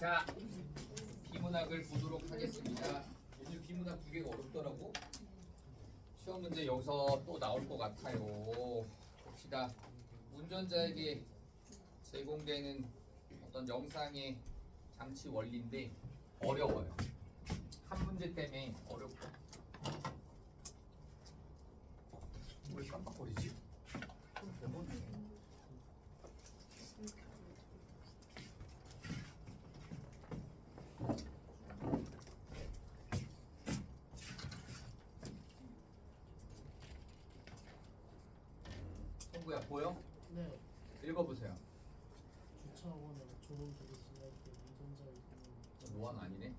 자, 비문학을 보도록 하겠습니다. 오늘 비문학 두 개가 어렵더라고. 시험 문제 여기서 또 나올 것 같아요. 봅시다. 운전자에게 제공되는 어떤 영상의 장치 원리인데 어려워요. 한 문제 때문에 어렵고. 왜 깜빡거리지? 성구야 보여? 네. 읽어보세요. 주차하거나 조종석에 지날 때 운전자의 노안 아니네.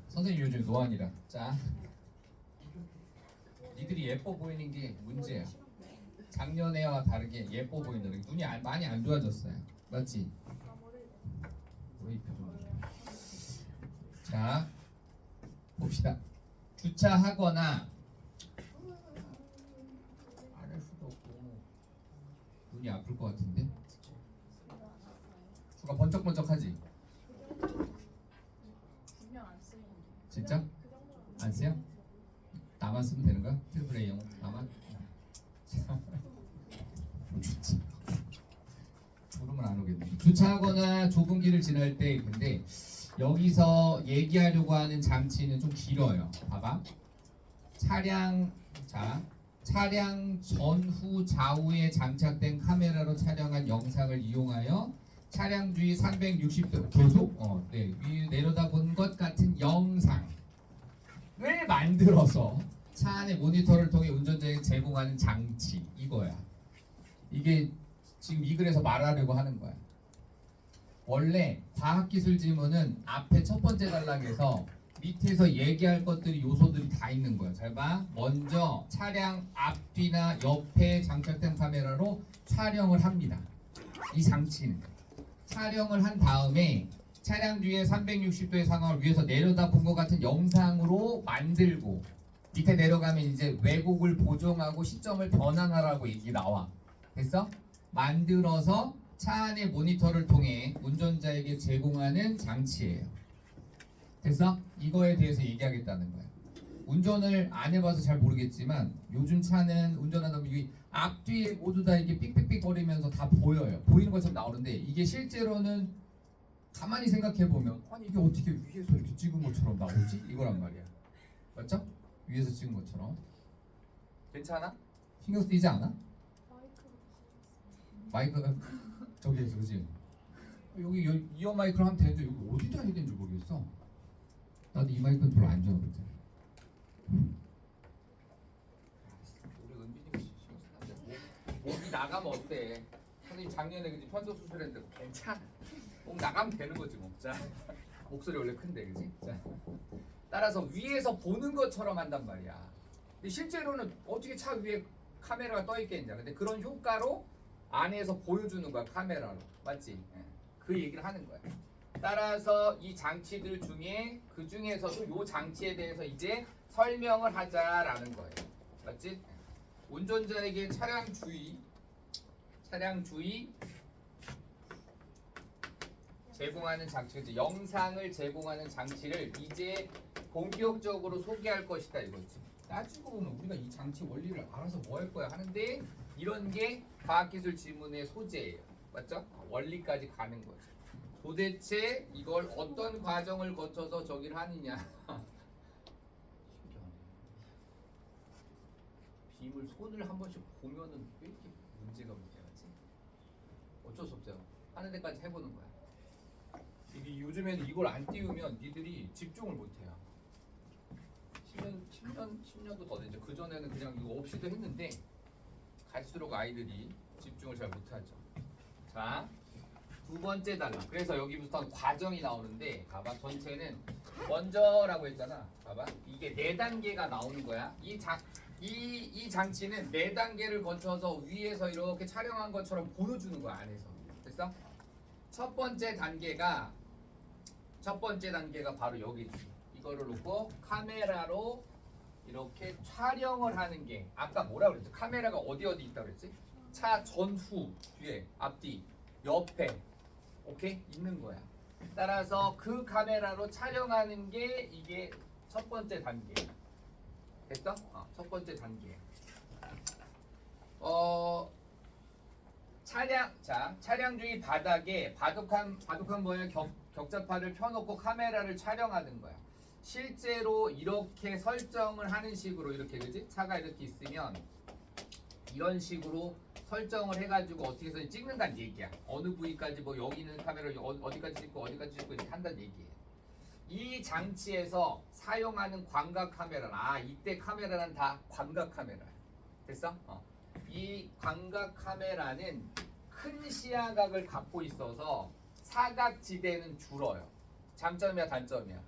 선생님 요즘 노안이라. 자, 니들이 예뻐 보이는 게 문제야. 작년에와 다르게 예뻐 보이는 눈이 많이 안 좋아졌어요. 맞지? 왜 이 표정? 자, 봅시다. 주차하거나 안 할 수도 없고 눈이 아플 것 같은데. 수가 번쩍번쩍하지? 분명 안 쓰이는데. 진짜? 안 쓰여? 나만 쓰면 되는 거야? 트리플 A 영어 나만? 좋지. 부르면 안 오겠네. 주차하거나 좁은 길을 지날 때 근데 여기서 얘기하려고 하는 장치는 좀 길어요. 봐봐. 차량 전후 좌우에 장착된 카메라로 촬영한 영상을 이용하여 차량 주위 360도 계속 위 내려다본 것 같은 영상을 만들어서 차 안의 모니터를 통해 운전자에게 제공하는 장치 이거야. 이게 지금 이 글에서 말하려고 하는 거야. 원래 과학기술 지문은 앞에 첫 번째 단락에서 밑에서 얘기할 것들이 요소들이 다 있는 거야. 잘 봐. 먼저 차량 앞뒤나 옆에 장착된 카메라로 촬영을 합니다. 이 장치는 촬영을 한 다음에 차량 뒤에 360도의 상황을 위에서 내려다본 것 같은 영상으로 만들고 밑에 내려가면 이제 왜곡을 보정하고 시점을 변환하라고 얘기 나와. 됐어? 만들어서 차 안의 모니터를 통해 운전자에게 제공하는 장치예요. 됐어? 이거에 대해서 얘기하겠다는 거야. 운전을 안 해봐서 잘 모르겠지만 요즘 차는 운전하다 보면 이 앞뒤에 모두 다 이게 삑삑삑 거리면서 다 보여요. 보이는 것처럼 나오는데 이게 실제로는 가만히 생각해 보면 아니 이게 어떻게 위에서 이렇게 찍은 것처럼 나오지? 이거란 말이야. 맞죠? 위에서 찍은 것처럼. 괜찮아? 신경 쓰이지 않아? 마이크가 저기에서 그지? 여기 이어 마이크를 하면 되는데 여기 어디다 해야 되는지 모르겠어. 나도 이 마이크는 별로 안 좋아하거든. 우리 은빈이가 신경 쓰는데 목이 나가면 어때? 선생님 작년에 그지 편도 수술했는데 괜찮아. 목 나가면 되는 거지 뭐. 자, 목소리 원래 큰데 그지? 자, 따라서 위에서 보는 것처럼 한단 말이야. 근데 실제로는 어떻게 차 위에 카메라가 떠 있겠냐? 근데 그런 효과로 안에서 보여주는 거야 카메라로. 맞지? 그 얘기를 하는 거야. 따라서 이 장치들 중에 그 중에서도 이 장치에 대해서 이제 설명을 하자라는 거예요. 맞지? 운전자에게 차량 주의 제공하는 장치, 이제 영상을 제공하는 장치를 이제 본격적으로 소개할 것이다 이거지. 따지고 보면 우리가 이 장치 원리를 알아서 뭐 할 거야 하는데 이런 게 과학기술 지문의 소재예요. 맞죠? 원리까지 가는 거죠. 도대체 이걸 어떤 과정을 거쳐서 저기를 하느냐. 신기하네. 빔을 손을 한 번씩 보면은 왜 이렇게 문제가 문제가지? 어쩔 수 없어요. 하는 데까지 해보는 거야. 이게 요즘에는 이걸 안 띄우면 니들이 집중을 못해요. 10년도 더 됐죠. 그전에는 그냥 이거 없이도 했는데 갈수록 아이들이 집중을 잘 못하죠. 자, 두 번째 단락. 그래서 여기부터 과정이 나오는데 봐봐. 전체는 먼저라고 했잖아. 봐봐. 이게 4단계가 나오는 거야. 이 장치는 4단계를 거쳐서 위에서 이렇게 촬영한 것처럼 보여주는 거야. 안에서. 됐어? 첫 번째 단계가 바로 여기. 이거를 놓고 카메라로 이렇게 촬영을 하는 게 아까 뭐라 그랬지? 카메라가 어디 있다고 그랬지? 차 전후, 뒤에, 앞뒤 옆에 오케이 있는 거야. 따라서 그 카메라로 촬영하는 게 이게 첫 번째 단계. 됐어? 첫 번째 단계. 차량 주위 바닥에 바둑한 모양의 격자파를 펴놓고 카메라를 촬영하는 거야. 실제로 이렇게 설정을 하는 식으로 이렇게 그지? 차가 이렇게 있으면 이런 식으로 설정을 해가지고 어떻게 해서 찍는다는 얘기야. 어느 부위까지 뭐 여기 있는 카메라 어디까지 찍고 어디까지 찍고 이렇게 한다는 얘기야. 이 장치에서 사용하는 광각 카메라는 이때 카메라는 다 광각 카메라야. 됐어? 이 광각 카메라는 큰 시야각을 갖고 있어서 사각지대는 줄어요. 장점이야 단점이야.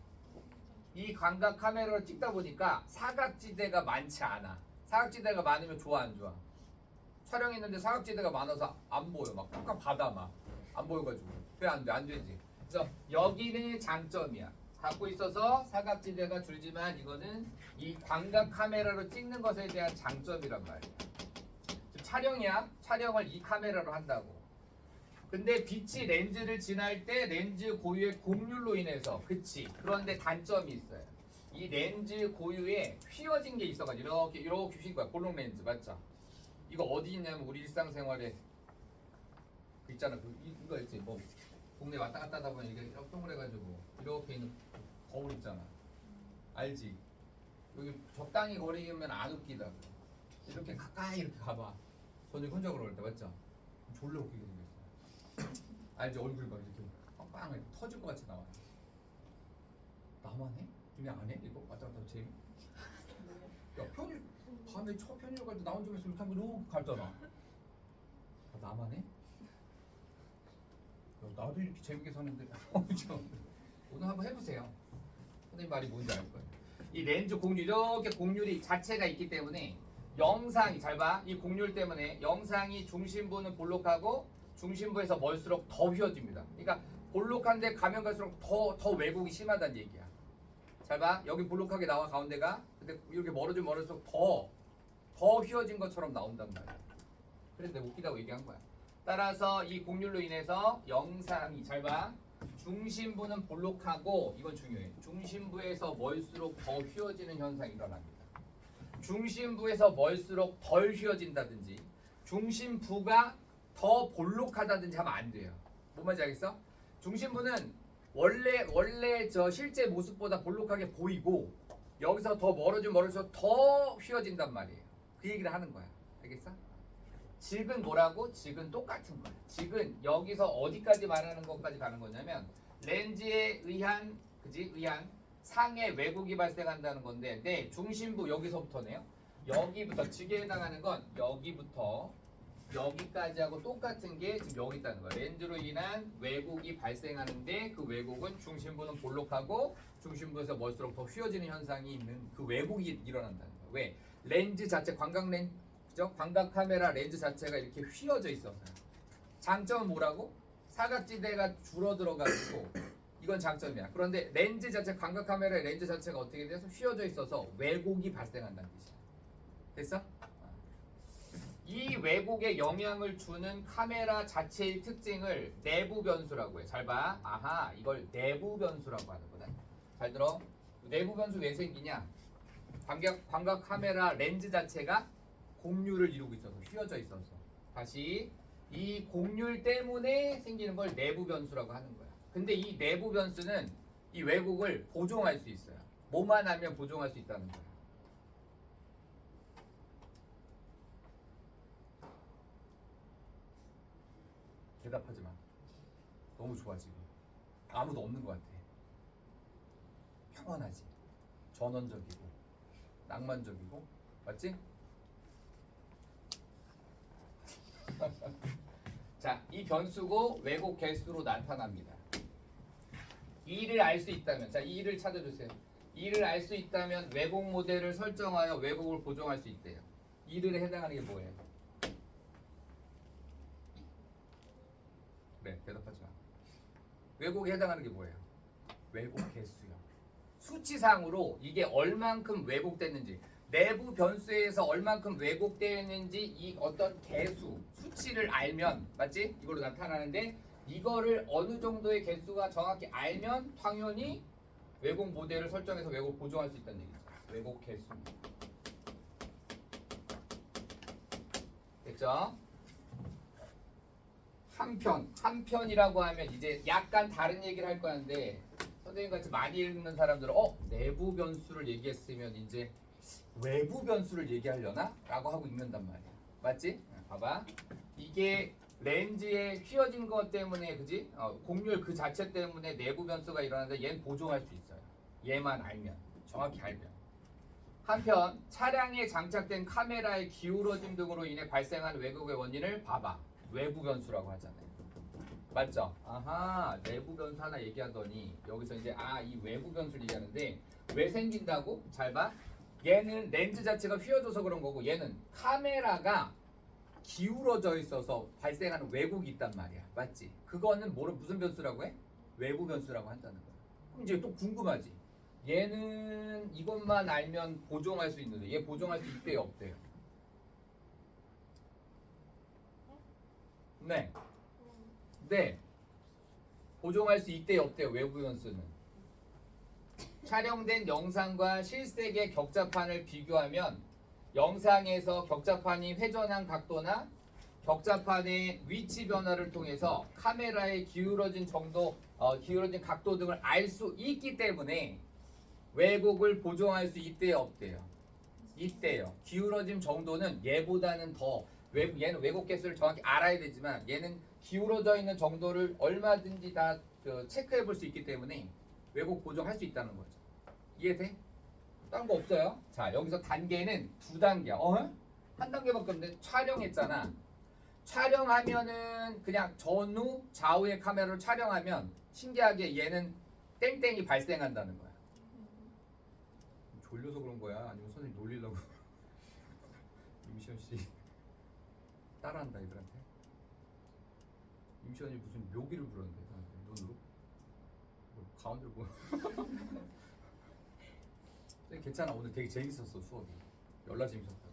이 광각 카메라를 찍다 보니까 사각지대가 많지 않아. 사각지대가 많으면 좋아 안 좋아? 촬영했는데 사각지대가 많아서 안 보여. 막 깜깜 바다 막 안 보여가지고 왜 안 돼? 안 되지. 그래서 여기는 장점이야. 갖고 있어서 사각지대가 줄지만 이거는 이 광각 카메라로 찍는 것에 대한 장점이란 말이야. 촬영이야. 촬영을 이 카메라로 한다고. 근데 빛이 렌즈를 지날 때 렌즈 고유의 곡률로 인해서 그치. 그런데 단점이 있어요. 이 렌즈 고유에 휘어진 게 있어가지고 이렇게 휘인 거야. 볼록 렌즈 맞죠? 이거 어디 있냐면 우리 일상생활에 그 있잖아. 이거 있지. 뭐 동네 왔다 갔다 하다 보면 이게 동그래가지고 이렇게 있는 거울 있잖아. 알지? 여기 적당히 거리면 안 웃기다고. 이렇게 가까이 이렇게 가봐. 저녁 혼자 걸어올 때 맞죠? 졸라 웃기게 생겼어. 알지? 얼굴이 막 이렇게 빵빵 터질 것 같이 나와요. 나만 해? 그냥 안 해? 이거 왔다 갔다 재미? 야 편일 밤에 첫 편의점 갈 때 나 혼자 있으면 이렇게 한번 이렇게 갈잖아. 나만 해? 야, 나도 이렇게 재밌게 사는데 오늘 한번 해보세요. 선생님 말이 뭔지 알 거예요. 이 렌즈 곡률 이렇게 곡률이 자체가 있기 때문에 영상이 잘 봐. 이 곡률 때문에 영상이 중심부는 볼록하고 중심부에서 멀수록 더 휘어집니다. 그러니까 볼록한데 가면 갈수록 더 왜곡이 심하다는 얘기야. 잘 봐. 여기 볼록하게 나와 가운데가. 근데 이렇게 멀어지면 멀어질수록 더 휘어진 것처럼 나온단 말이야. 그래서 내가 웃기다고 얘기한 거야. 따라서 이 곡률로 인해서 영상이 잘 봐. 중심부는 볼록하고 이건 중요해. 중심부에서 멀수록 더 휘어지는 현상이 일어납니다. 중심부에서 멀수록 덜 휘어진다든지 중심부가 더 볼록하다든지 하면 안 돼요. 뭔 말인지 알겠어? 중심부는 원래 저 실제 모습보다 볼록하게 보이고 여기서 더 멀어질수록 더 휘어진단 말이에요. 그 얘기를 하는 거야. 알겠어? 직은 뭐라고? 직은 똑같은 거야. 직은 여기서 어디까지 말하는 것까지 가는 거냐면 렌즈에 의한 상의 왜곡이 발생한다는 건데 네, 중심부 여기서부터네요. 여기부터 직에 해당하는 건 여기부터 여기까지 하고 똑같은 게 지금 여기 있다는 거야. 렌즈로 인한 왜곡이 발생하는데 그 왜곡은 중심부는 볼록하고 중심부에서 멀수록 더 휘어지는 현상이 있는 그 왜곡이 일어난다는 거야. 왜? 렌즈 자체 광각 카메라 렌즈 자체가 이렇게 휘어져 있어서요. 장점은 뭐라고? 사각지대가 줄어들어가지고 이건 장점이야. 그런데 렌즈 자체 광각 카메라의 렌즈 자체가 어떻게 돼서 휘어져 있어서 왜곡이 발생한다는 뜻이야. 됐어? 이 왜곡에 영향을 주는 카메라 자체의 특징을 내부 변수라고 해. 잘 봐. 아하, 이걸 내부 변수라고 하는구나. 잘 들어. 내부 변수 왜 생기냐? 광각 카메라 렌즈 자체가 곡률을 이루고 있어서 휘어져 있어서 다시 이 곡률 때문에 생기는 걸 내부 변수라고 하는 거야. 근데 이 내부 변수는 이 왜곡을 보정할 수 있어요. 뭐만 하면 보정할 수 있다는 거야. 대답하지 마. 너무 좋아 지금. 아무도 없는 것 같아. 평온하지. 전원적이고 낭만적이고 맞지? 자, 이 변수고 왜곡 개수로 나타납니다. 이를 알 수 있다면, 자, 이를 찾아주세요. 이를 알 수 있다면 왜곡 모델을 설정하여 왜곡을 보정할 수 있대요. 이를 해당하는 게 뭐예요? 그래, 대답하지 마. 왜곡에 해당하는 게 뭐예요? 왜곡 개수요. 수치상으로 이게 얼만큼 왜곡됐는지. 내부 변수에서 얼만큼 왜곡되어 있는지 이 어떤 개수, 수치를 알면 맞지? 이걸로 나타나는데 이거를 어느 정도의 개수가 정확히 알면 당연히 왜곡 모델을 설정해서 왜곡 보정할 수 있다는 얘기죠. 왜곡 개수. 됐죠? 한편이라고 하면 이제 약간 다른 얘기를 할 거였는데 선생님 같이 많이 읽는 사람들은 내부 변수를 얘기했으면 이제 외부 변수를 얘기하려나? 라고 하고 읽는단 말이야. 맞지? 봐봐. 이게 렌즈에 휘어진 것 때문에 그지? 곡률 그 자체 때문에 내부 변수가 일어나는데 얘는 보정할 수 있어요. 얘만 알면. 정확히 알면. 한편 차량에 장착된 카메라의 기울어짐 등으로 인해 발생한 왜곡의 원인을 봐봐. 외부 변수라고 하잖아요. 맞죠? 아하, 내부 변수 하나 얘기하더니 여기서 이제 이 외부 변수를 얘기하는데 왜 생긴다고? 잘 봐. 얘는 렌즈 자체가 휘어져서 그런 거고 얘는 카메라가 기울어져 있어서 발생하는 왜곡이 있단 말이야. 맞지? 그거는 무슨 변수라고 해? 외부 변수라고 한다는 거야. 그럼 이제 또 궁금하지? 얘는 이것만 알면 보정할 수 있는데 얘 보정할 수 있대요, 없대요? 네. 네. 보정할 수 있대요, 없대요? 외부 변수는. 촬영된 영상과 실색의 격자판을 비교하면 영상에서 격자판이 회전한 각도나 격자판의 위치 변화를 통해서 카메라의 기울어진 정도, 기울어진 각도 등을 알 수 있기 때문에 왜곡을 보정할 수 있대요, 없대요? 있대요. 기울어짐 정도는 얘보다는 더 얘는 왜곡 개수를 정확히 알아야 되지만 얘는 기울어져 있는 정도를 얼마든지 다 체크해 볼 수 있기 때문에 왜곡 보정할 수 있다는 거죠. 이해돼? 다른 거 없어요? 자, 여기서 단계는 두 단계야. 한 단계밖에 없는데 촬영했잖아. 촬영하면은 그냥 전후, 좌우의 카메라로 촬영하면 신기하게 얘는 땡땡이 발생한다는 거야. 졸려서 그런 거야? 아니면 선생님 놀리려고? 임시현 씨 따라한다 애들한테. 임시현이 무슨 묘기를 부르는데 나한테 눈으로? 가운데로 보고. 괜찮아, 오늘 되게 재밌었어 수업이. 열나 재밌었다.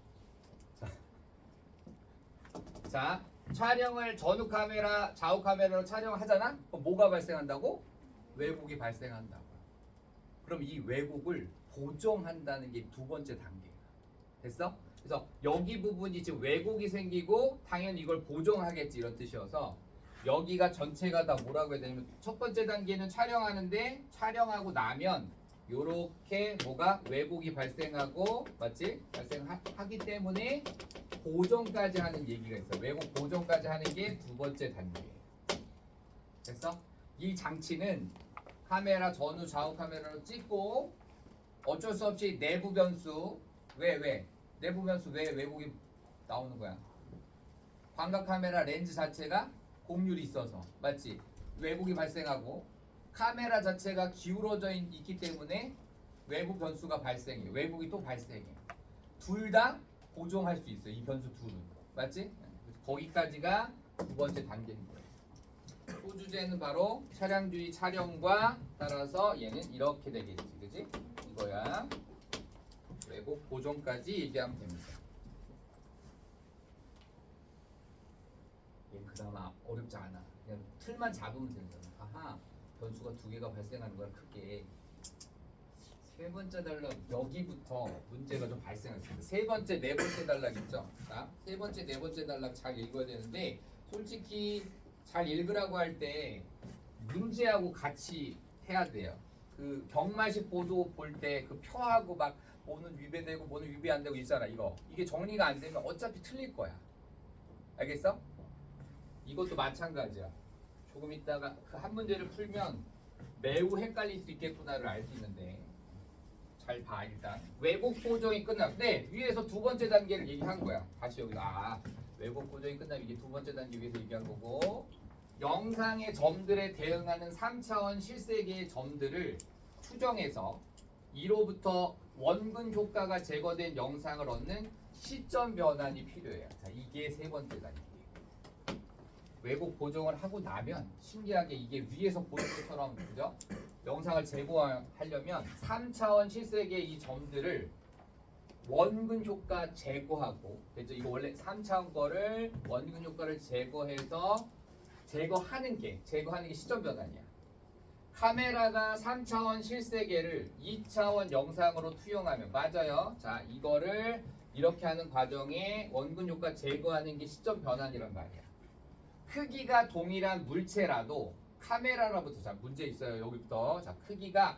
자, 촬영을 전후 카메라, 좌우 카메라로 촬영하잖아? 그럼 뭐가 발생한다고? 왜곡이 발생한다고. 그럼 이 왜곡을 보정한다는 게 두 번째 단계야. 됐어? 그래서 여기 부분이 지금 왜곡이 생기고 당연히 이걸 보정하겠지 이런 뜻이어서 여기가 전체가 다 뭐라고 해야 되냐면 첫 번째 단계는 촬영하는데 촬영하고 나면 요렇게 뭐가 왜곡이 발생하고 맞지? 발생하기 때문에 보정까지 하는 얘기가 있어. 왜곡 보정까지 하는 게 두 번째 단계예요. 됐어? 이 장치는 카메라 전후 좌우 카메라로 찍고 어쩔 수 없이 내부 변수 왜 내부 변수 왜 왜곡이 나오는 거야? 광각 카메라 렌즈 자체가 곡률이 있어서 맞지? 왜곡이 발생하고 카메라 자체가 기울어져 있기 때문에 외부 변수가 발생해. 왜곡이 또 발생해. 둘 다 보정할 수 있어요. 이 변수 둘은. 맞지? 거기까지가 두 번째 단계인 거예요. 또 주제는 바로 차량주의 촬영과 따라서 얘는 이렇게 되겠지. 그지? 이거야. 왜곡 보정까지 얘기하면 됩니다. 얘는 그나마 어렵지 않아. 그냥 틀만 잡으면 되잖아. 아하. 변수가 두 개가 발생하는 거야 크게. 세 번째 단락 여기부터 문제가 좀 발생했습니다. 세 번째, 네 번째 단락 있죠. 자, 세 번째, 네 번째 단락 잘 읽어야 되는데 솔직히 잘 읽으라고 할 때 문제하고 같이 해야 돼요. 그 경마식 보도 볼 때 그 표하고 막 뭐는 위배되고 뭐는 위배 안 되고 있잖아. 이게 정리가 안 되면 어차피 틀릴 거야. 알겠어? 이것도 마찬가지야. 조금 있다가 그 한 문제를 풀면 매우 헷갈릴 수 있겠구나를 알 수 있는데 잘 봐 일단. 왜곡 보정이 끝나. 네, 위에서 두 번째 단계를 얘기한 거야. 다시 여기 왜곡 보정이 끝나면 이게 두 번째 단계 위에서 얘기한 거고 영상의 점들에 대응하는 3차원 실세계의 점들을 추정해서 이로부터 원근 효과가 제거된 영상을 얻는 시점 변환이 필요해요. 자, 이게 세 번째 단계. 왜곡 보정을 하고 나면 신기하게 이게 위에서 보는 것처럼 그죠? 영상을 제거하려면 3차원 실색의 이 점들을 원근 효과 제거하고, 그죠? 이거 원래 3차원 거를 원근 효과를 제거해서 제거하는 게 시점 변환이야. 카메라가 3차원 실세계를 2차원 영상으로 투영하면, 맞아요. 자, 이거를 이렇게 하는 과정에 원근 효과 제거하는 게 시점 변환이란 말이야. 크기가 동일한 물체라도 카메라로부터, 자, 문제 있어요. 여기부터. 자, 크기가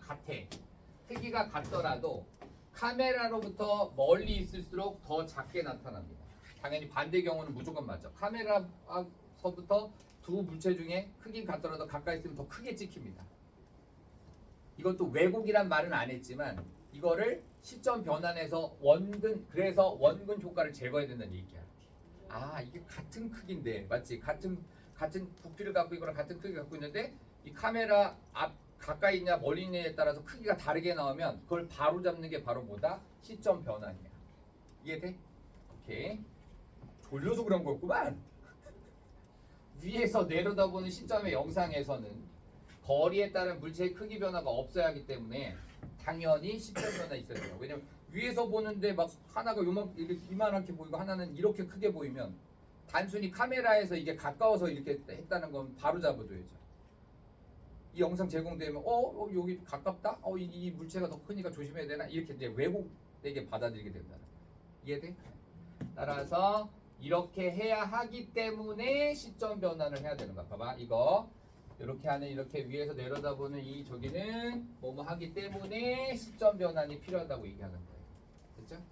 같더라도 카메라로부터 멀리 있을수록 더 작게 나타납니다. 당연히 반대 경우는 무조건 맞죠. 카메라서부터 두 물체 중에 크기 같더라도 가까이 있으면 더 크게 찍힙니다. 이것도 왜곡이란 말은 안 했지만 이거를 시점 변환해서 그래서 원근 효과를 제거해야 된다는 얘기야. 아, 이게 같은 크기인데, 맞지? 같은 부피를 갖고 있거나 같은 크기를 갖고 있는데 이 카메라 앞 가까이 있냐 멀리 있냐에 따라서 크기가 다르게 나오면 그걸 바로 잡는 게 바로 뭐다? 시점 변환이야. 이해돼? 오케이. 졸려서 그런 거였구만. 위에서 내려다보는 시점의 영상에서는 거리에 따른 물체의 크기 변화가 없어야 하기 때문에 당연히 시점 변화 있어야 돼요. 왜냐면 위에서 보는데 막 하나가 이만하게 보이고 하나는 이렇게 크게 보이면 단순히 카메라에서 이게 가까워서 이렇게 했다는 건 바로 잡아줘야죠. 이 영상 제공되면 여기 가깝다? 이 물체가 더 크니까 조심해야 되나? 이렇게 이제 왜곡되게 받아들이게 된다는 거예요. 이해돼? 따라서 이렇게 해야 하기 때문에 시점 변환을 해야 되는 거야. 봐봐, 이거 이렇게 위에서 내려다보는 이 저기는 뭐뭐 하기 때문에 시점 변환이 필요하다고 얘기하는 거예요. 됐죠?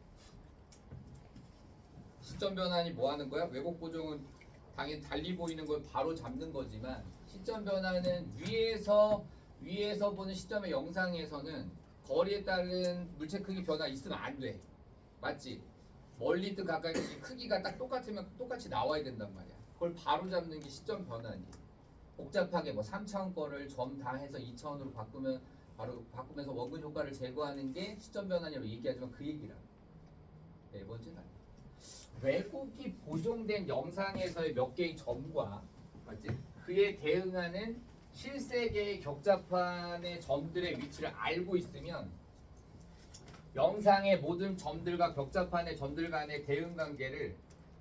시점 변환이 뭐 하는 거야? 왜곡 보정은 당연히 달리 보이는 걸 바로 잡는 거지만 시점 변환은 위에서 보는 시점의 영상에서는 거리에 따른 물체 크기 변화 있으면 안 돼. 맞지? 멀리 있든 가까이 있든 크기가 딱 똑같으면 똑같이 나와야 된단 말이야. 그걸 바로 잡는 게 시점 변환이야. 복잡하게 뭐 3차원 거를 점 다 해서 2차원으로 바꾸면서 원근 효과를 제거하는 게 시점 변환이라고 얘기하지만 그 얘기라. 네 번째는 왜곡이 보정된 영상에서의 몇 개의 점과, 맞지? 그에 대응하는 실세계의 격자판의 점들의 위치를 알고 있으면 영상의 모든 점들과 격자판의 점들 간의 대응 관계를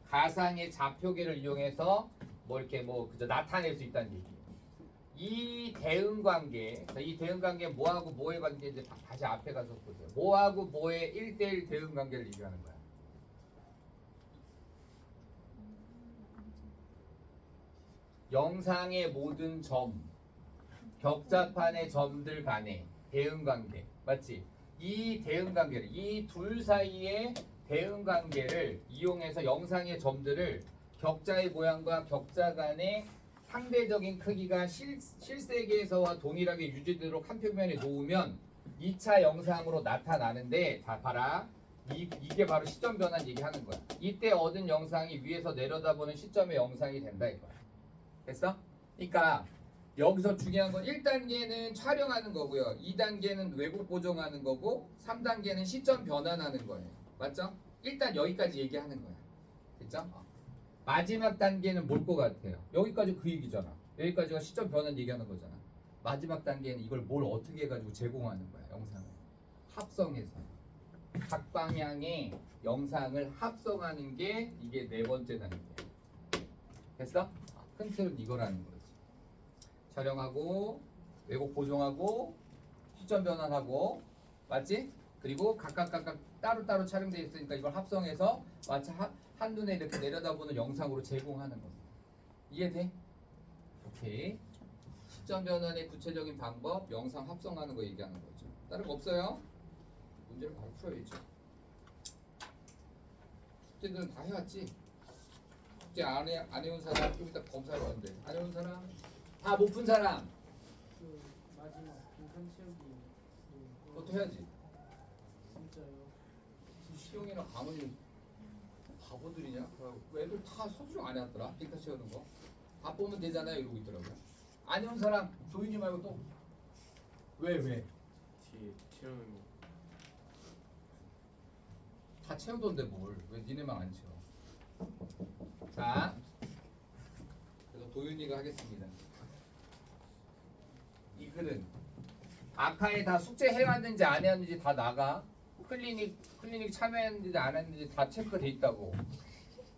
가상의 좌표계를 이용해서 그저 나타낼 수 있다는 얘기예요. 이 대응 관계 뭐하고 뭐의 관계인지 다시 앞에 가서 보세요. 뭐하고 뭐의 1대1 대응 관계를 얘기하는 거야. 영상의 모든 점, 격자판의 점들 간의 대응 관계, 맞지? 이 대응 관계를, 이 둘 사이의 대응 관계를 이용해서 영상의 점들을 격자의 모양과 격자 간의 상대적인 크기가 실세계에서와 동일하게 유지되도록 한 평면에 놓으면 2차 영상으로 나타나는데, 자 봐라, 이게 바로 시점 변환 얘기하는 거야. 이때 얻은 영상이 위에서 내려다보는 시점의 영상이 된다 이거야. 됐어? 그러니까 여기서 중요한 건 1단계는 촬영하는 거고요, 2단계는 왜곡 보정하는 거고, 3단계는 시점 변환하는 거예요. 맞죠? 일단 여기까지 얘기하는 거야. 됐죠? 마지막 단계는 뭘 것 같아요? 여기까지 그 얘기잖아. 여기까지가 시점 변환 얘기하는 거잖아. 마지막 단계는 이걸 뭘 어떻게 해가지고 제공하는 거야. 영상을 합성해서 각 방향의 영상을 합성하는 게 이게 네 번째 단계야. 됐어? 큰 틀은 이거라는 거지. 촬영하고 왜곡 보정하고 시점 변환하고, 맞지? 그리고 각각 따로따로 촬영되어 있으니까 이걸 합성해서 마치 한눈에 이렇게 내려다보는 영상으로 제공하는 겁니다. 이해돼? 오케이. 시점 변환의 구체적인 방법, 영상 합성하는 거 얘기하는 거죠. 다른 거 없어요? 문제를 바로 풀어야죠. 숙제들은 다 해왔지? 숙제 안 해온 사람 좀 이따 검사하러 왔는데, 안 해온 사람? 다 못 푼 사람? 그 마지막 빈칸 채우기 그것도 해야지. 진짜요? 시용이나 강원이 바보들이냐? 애들 다 서술형 안 해왔더라. 빈칸 채우는 거. 다 보면 되잖아요 이러고 있더라고요. 안 해온 사람 조인이 말고 또 왜? 뒤에 채우는 거. 다 채우던데 뭘? 왜 니네만 안 채워? 자, 그래서 도윤이가 하겠습니다. 이 글은 아카에 다 숙제 해왔는지 안 해왔는지 다 나가. 클리닉 참여했는지 안 했는지 다 체크돼 있다고.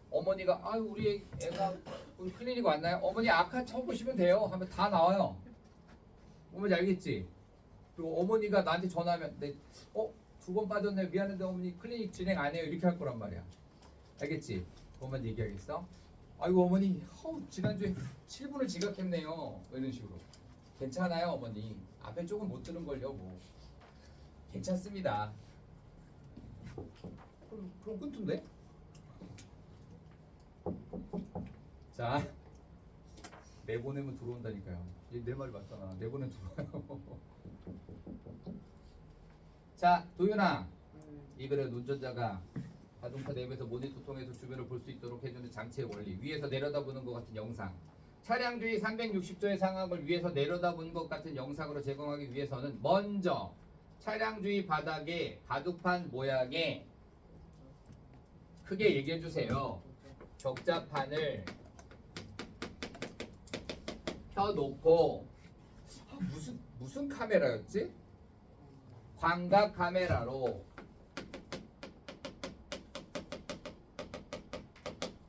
어머니가 아 우리 애가 우리 클리닉 왔나요? 어머니 아까 쳐보시면 돼요. 하면 다 나와요. 어머니 알겠지? 그리고 어머니가 나한테 전화하면 두 번 빠졌네 미안한데 어머니 클리닉 진행 안 해요 이렇게 할 거란 말이야. 알겠지? 그것만 얘기하겠어? 아이고 어머니 지난주에 7분을 지각했네요 이런 식으로. 괜찮아요 어머니 앞에 조금 못 들은 걸요 뭐 괜찮습니다. 그럼 끊던데? 자 내보내면 들어온다니까요. 내 말이 맞잖아. 내보내면 들어와요. 자 도윤아 이 글은 운전자가 자동차 내부에서 모니터 통해서 주변을 볼 수 있도록 해주는 장치의 원리. 위에서 내려다보는 것 같은 영상. 차량 주위 360도의 상황을 위에서 내려다보는 것 같은 영상으로 제공하기 위해서는 먼저 차량 주위 바닥에 바둑판 모양의 크게 얘기해 주세요. 격자판을 펴놓고 무슨 카메라였지? 광각 카메라로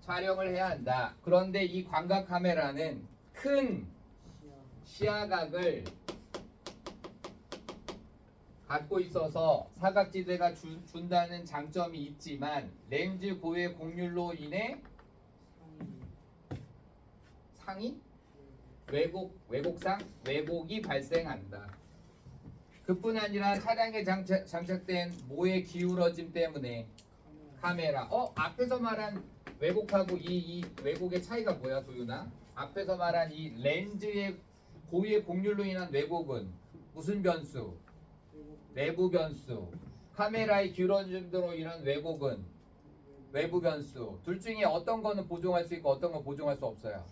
촬영을 해야 한다. 그런데 이 광각 카메라는 큰 시야각을 갖고 있어서 사각지대가 준다는 장점이 있지만 렌즈 고의 곡률로 인해 상이 왜곡이 발생한다. 그뿐 아니라 차량에 장착된 모의 기울어짐 때문에 카메라 앞에서 말한 왜곡하고 이 왜곡의 차이가 뭐야 도윤아? 앞에서 말한 이 렌즈의 고유의 곡률로 인한 왜곡은 무슨 변수? 내부 변수. 카메라의 기울어짐으로 인한 왜곡은 외부 변수. 둘 중에 어떤 거는 보정할 수 있고 어떤 건 보정할 수 없어요?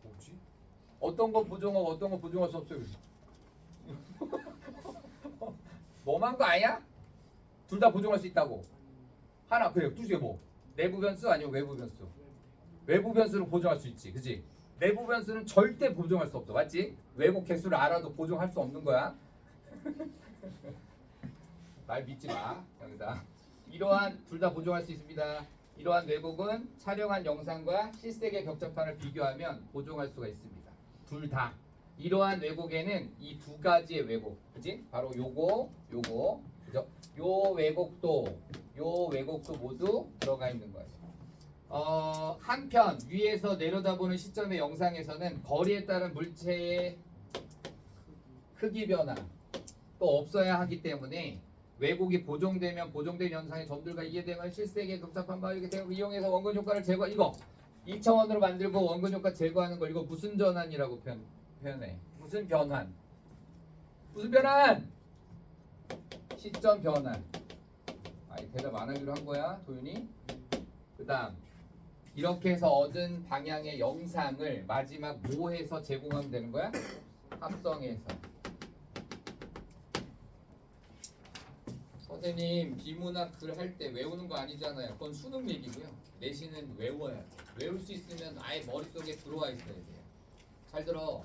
뭐지? 어떤 건 보정하고 어떤 건 보정할 수 없어요. 너무한 거 아니야? 둘 다 보정할 수 있다고. 하나 그래요. 둘 중에 뭐? 내부 변수 아니면 외부 변수? 외부 변수는 보정할 수 있지, 그지? 내부 변수는 절대 보정할 수 없어, 맞지? 왜곡 개수를 알아도 보정할 수 없는 거야. 말 믿지 마. 여기다. 이러한 둘 다 보정할 수 있습니다. 이러한 왜곡은 촬영한 영상과 실색의 격자판을 비교하면 보정할 수가 있습니다. 둘 다. 이러한 왜곡에는 이 두 가지의 왜곡, 그지? 바로 요거, 그죠? 요 왜곡도 모두 들어가 있는 거예요. 한편 위에서 내려다보는 시점의 영상에서는 거리에 따른 물체의 크기 변화 또 없어야 하기 때문에 왜곡이 보정되면 보정된 영상의 점들과 이해되면 실색의 격자판 바이게 되고 이용해서 원근 효과를 제거. 이거 2차원으로 만들고 원근 효과 제거하는 걸 이거 무슨 전환이라고 표현해? 무슨 변환? 무슨 변환? 시점 변환. 대답 안 하기로 한 거야 도윤이. 그 다음 이렇게 해서 얻은 방향의 영상을 마지막 뭐해서 제공하면 되는 거야? 합성해서. 선생님 비문학 글 할 때 외우는 거 아니잖아요. 그건 수능 얘기고요. 내신은 외워야 돼. 외울 수 있으면 아예 머릿속에 들어와 있어야 돼요. 잘 들어.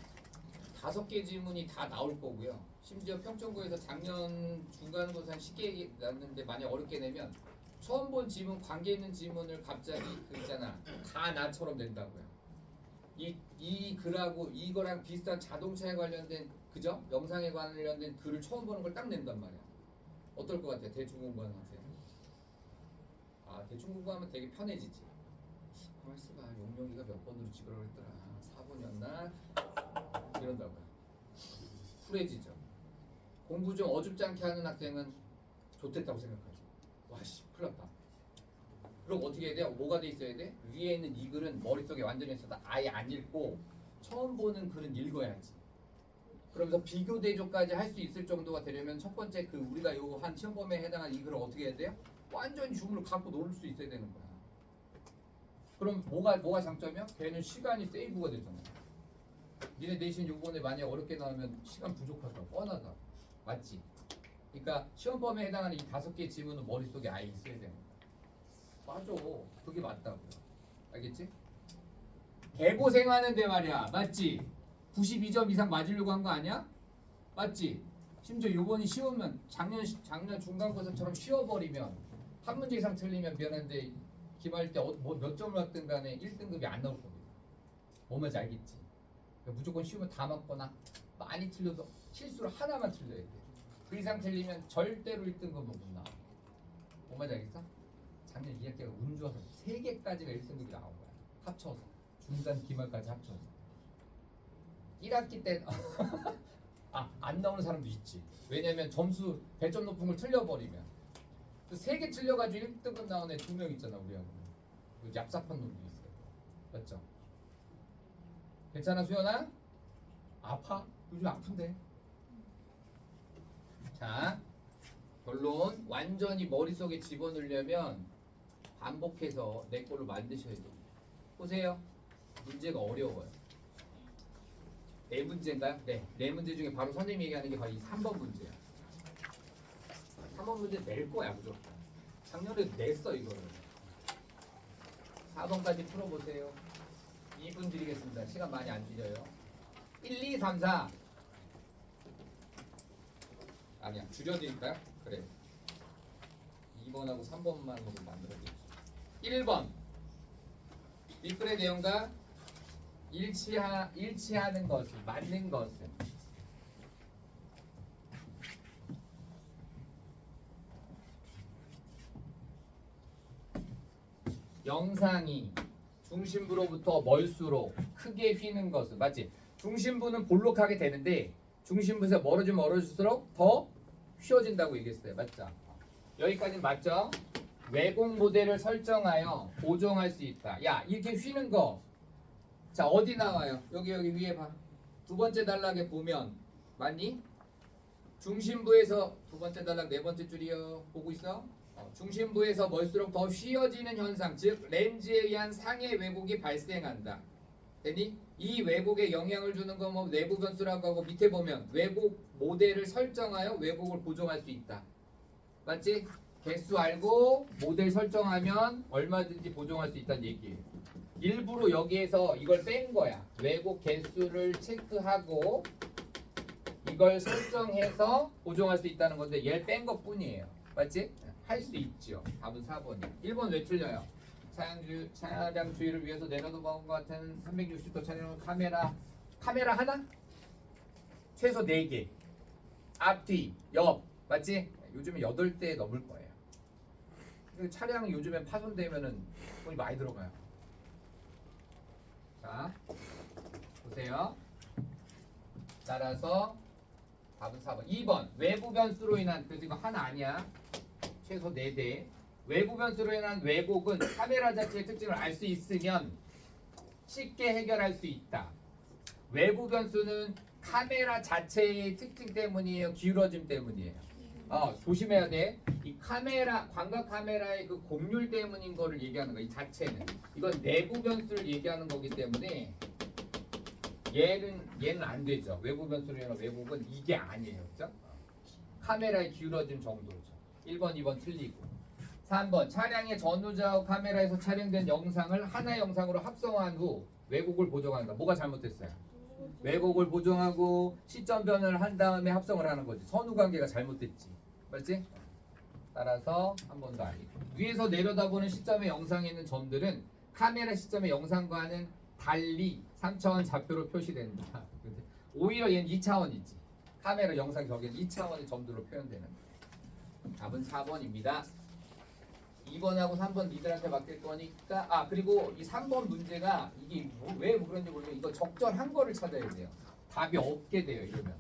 5개 질문이 다 나올 거고요. 심지어 평점고에서 작년 중간고사 쉽게 났는데 만약 어렵게 내면 처음 본 지문, 관계 있는 지문을 갑자기 그 있잖아. 다 나처럼 낸다고요. 이 글하고 이거랑 비슷한 자동차에 관련된 그죠? 영상에 관련된 글을 처음 보는 걸 딱 낸단 말이야. 어떨 것 같아? 대충 공부하는 학생. 대충 공부하면 되게 편해지지. 가만있어봐. 용명이가 몇 번으로 찍으라고 했더라. 4번이었나? 이런다고. 쿨해지죠. 공부 좀 어줍지 않게 하는 학생은 좋댔다고 생각하지. 와씨 큰일 났다. 그럼 어떻게 해야 돼? 뭐가 돼 있어야 돼? 위에 있는 이 글은 머릿속에 완전히 있어도 아예 안 읽고 처음 보는 글은 읽어야지. 그러면서 비교 대조까지 할 수 있을 정도가 되려면 첫 번째 그 우리가 요 한 시험 범위에 해당한 이 글을 어떻게 해야 돼요? 완전히 주문을 갖고 놀 수 있어야 되는 거야. 그럼 뭐가 장점이야? 걔는 시간이 세이브가 되잖아. 니네 내신 요번에 만약 어렵게 나오면 시간 부족하다, 뻔하다, 맞지? 그러니까 시험 범위에 해당하는 이 5개 지문은 머릿속에 아예 있어야 되는 거야. 맞아, 그게 맞다고요. 알겠지? 개고생하는데 말이야, 맞지? 92점 이상 맞으려고 한 거 아니야? 맞지? 심지어 요번이 쉬우면 작년 중간고사처럼 쉬워버리면 한 문제 이상 틀리면 미안한데 기말 때 몇 점을 받든 간에 1등급이 안 나올 겁니다. 뭔 말인지 알겠지? 그러니까 무조건 쉬우면 다 맞거나 많이 틀려도 실수로 하나만 틀려야 돼. 그 이상 틀리면 절대로 1등급은 못 나와. 뭔 말인지 알겠어? 작년 2학기가 운 좋아서 3개까지가 1등급이 나온 거야. 합쳐서 중간 기말까지 합쳐서 1학기 때 안 나오는 사람도 있지. 왜냐면 점수 100점 높은 걸 틀려버리면 3개 틀려가지고 1등급 나온 애 2명 있잖아 우리하고. 그 얍삽한 놈도 있어. 맞죠? 괜찮아 수연아? 아파? 요즘 아픈데. 자 결론 완전히 머릿속에 집어넣으려면 반복해서 내 걸로 만드셔야 돼요. 보세요. 문제가 어려워요. 4문제인가요? 네. 4문제 중에 바로 선생님이 얘기하는 게 바로 이 3번 문제야. 3번 문제 낼 거야 무조건. 작년에도 냈어 이거를. 4번까지 풀어보세요. 2분 드리겠습니다. 시간 많이 안 드려요. 1, 2, 3, 4 아니야 줄여드릴까요? 그래 2번하고 3번만으로 만들어드릴게요. 1번 윗글의 내용과 일치하는 것은 맞는 것은 영상이 중심부로부터 멀수록 크게 휘는 것은 맞지? 중심부는 볼록하게 되는데 중심부에서 멀어질수록 더 휘어진다고 얘기했어요. 맞죠? 여기까지는 맞죠? 왜곡 모델을 설정하여 보정할 수 있다. 야 이렇게 휘는 거 자 어디 나와요? 여기 위에 봐. 두 번째 단락에 보면 맞니? 중심부에서 두 번째 단락 네 번째 줄이요. 보고 있어? 중심부에서 멀수록 더 휘어지는 현상, 즉 렌즈에 의한 상해 왜곡이 발생한다. 됐니? 이 왜곡에 영향을 주는 거 뭐 내부 변수라고 하고 밑에 보면 왜곡 모델을 설정하여 왜곡을 보정할 수 있다. 맞지? 개수 알고 모델 설정하면 얼마든지 보정할 수 있다는 얘기예요. 일부러 여기에서 이걸 뺀 거야. 왜곡 개수를 체크하고 이걸 설정해서 보정할 수 있다는 건데 얘를 뺀 것 뿐이에요. 맞지? 할 수 있죠. 답은 4번이야. 1번 왜 틀려요? 차량 주의를 위해서 내려도 먹은 것 같은 360도 촬영 카메라 하나? 최소 4개. 앞, 뒤, 옆. 맞지? 요즘에 8대 넘을 거예요. 차량이 요즘에 파손되면은 돈이 많이 들어가요. 자, 보세요. 따라서 답은 4번. 2번 외부 변수로 인한 그래서 이거 하나 아니야. 최소 4대. 외부 변수로 인한 왜곡은 카메라 자체의 특징을 알 수 있으면 쉽게 해결할 수 있다. 외부 변수는 카메라 자체의 특징 때문이에요. 기울어짐 때문이에요. 조심해야 돼. 이 카메라 광각 카메라의 그 곡률 때문인 거를 얘기하는 거야. 이 자체는 이건 내부 변수를 얘기하는 거기 때문에 얘는 안 되죠. 외부 변수로 인한 왜곡은 이게 아니에요. 그죠? 카메라의 기울어짐 정도죠. 1번, 2번 틀리고. 3번 차량의 전후좌우 카메라에서 촬영된 영상을 하나의 영상으로 합성한 후 왜곡을 보정한다. 뭐가 잘못됐어요? 왜곡을 보정하고 시점 변환을 한 다음에 합성을 하는 거지. 선후 관계가 잘못됐지. 맞지? 따라서 한 번도 아니고. 위에서 내려다보는 시점의 영상에 있는 점들은 카메라 시점의 영상과는 달리 3차원 좌표로 표시된다. 오히려 얘는 2차원이지. 카메라 영상 저기는 2차원의 점들로 표현되는 거예요. 답은 4번입니다. 2번하고 3번 니들한테 맡길 거니까 그리고 이 3번 문제가 이게 왜 그런지 모르겠는데 이거 적절한 거를 찾아야 돼요. 답이 없게 돼요. 이러면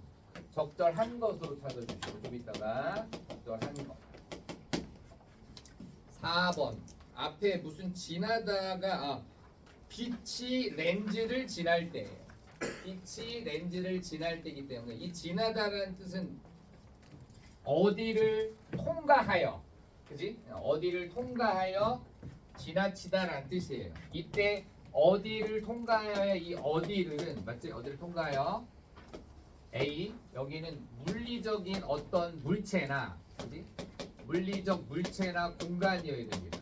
적절한 것으로 찾아주시고 좀 이따가 적절한 거. 4번 앞에 무슨 지나다가 빛이 렌즈를 지날 때예요. 빛이 렌즈를 지날 때이기 때문에 이 지나다라는 뜻은 어디를 통과하여 그지? 어디를 통과하여 지나치다라는 뜻이에요. 이때 어디를 통과하여 이 어디를 맞지? 어디를 통과하여 A 여기는 물리적인 어떤 물체나 그지? 물리적 물체나 공간이어야 됩니다.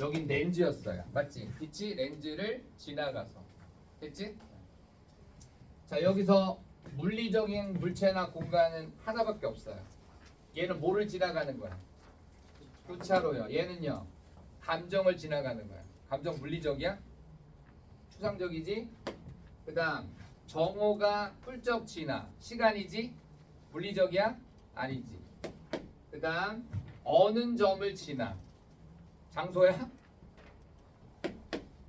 여긴 렌즈였어요. 맞지? 빛이 렌즈를 지나가서 됐지? 자 여기서 물리적인 물체나 공간은 하나밖에 없어요. 얘는 뭐를 지나가는 거야? 교차로요. 얘는요. 감정을 지나가는 거야. 감정 물리적이야? 추상적이지? 그 다음 정오가 훌쩍 지나. 시간이지? 물리적이야? 아니지. 그 다음 어느 점을 지나. 장소야?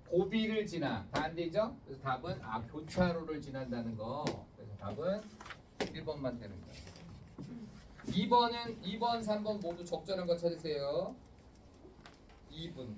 고비를 지나. 다 안 되죠? 그래서 답은 교차로를 지난다는 거. 그래서 답은 1번만 되는 거예요. 2번, 3번 모두 적절한 거 찾으세요. 2분.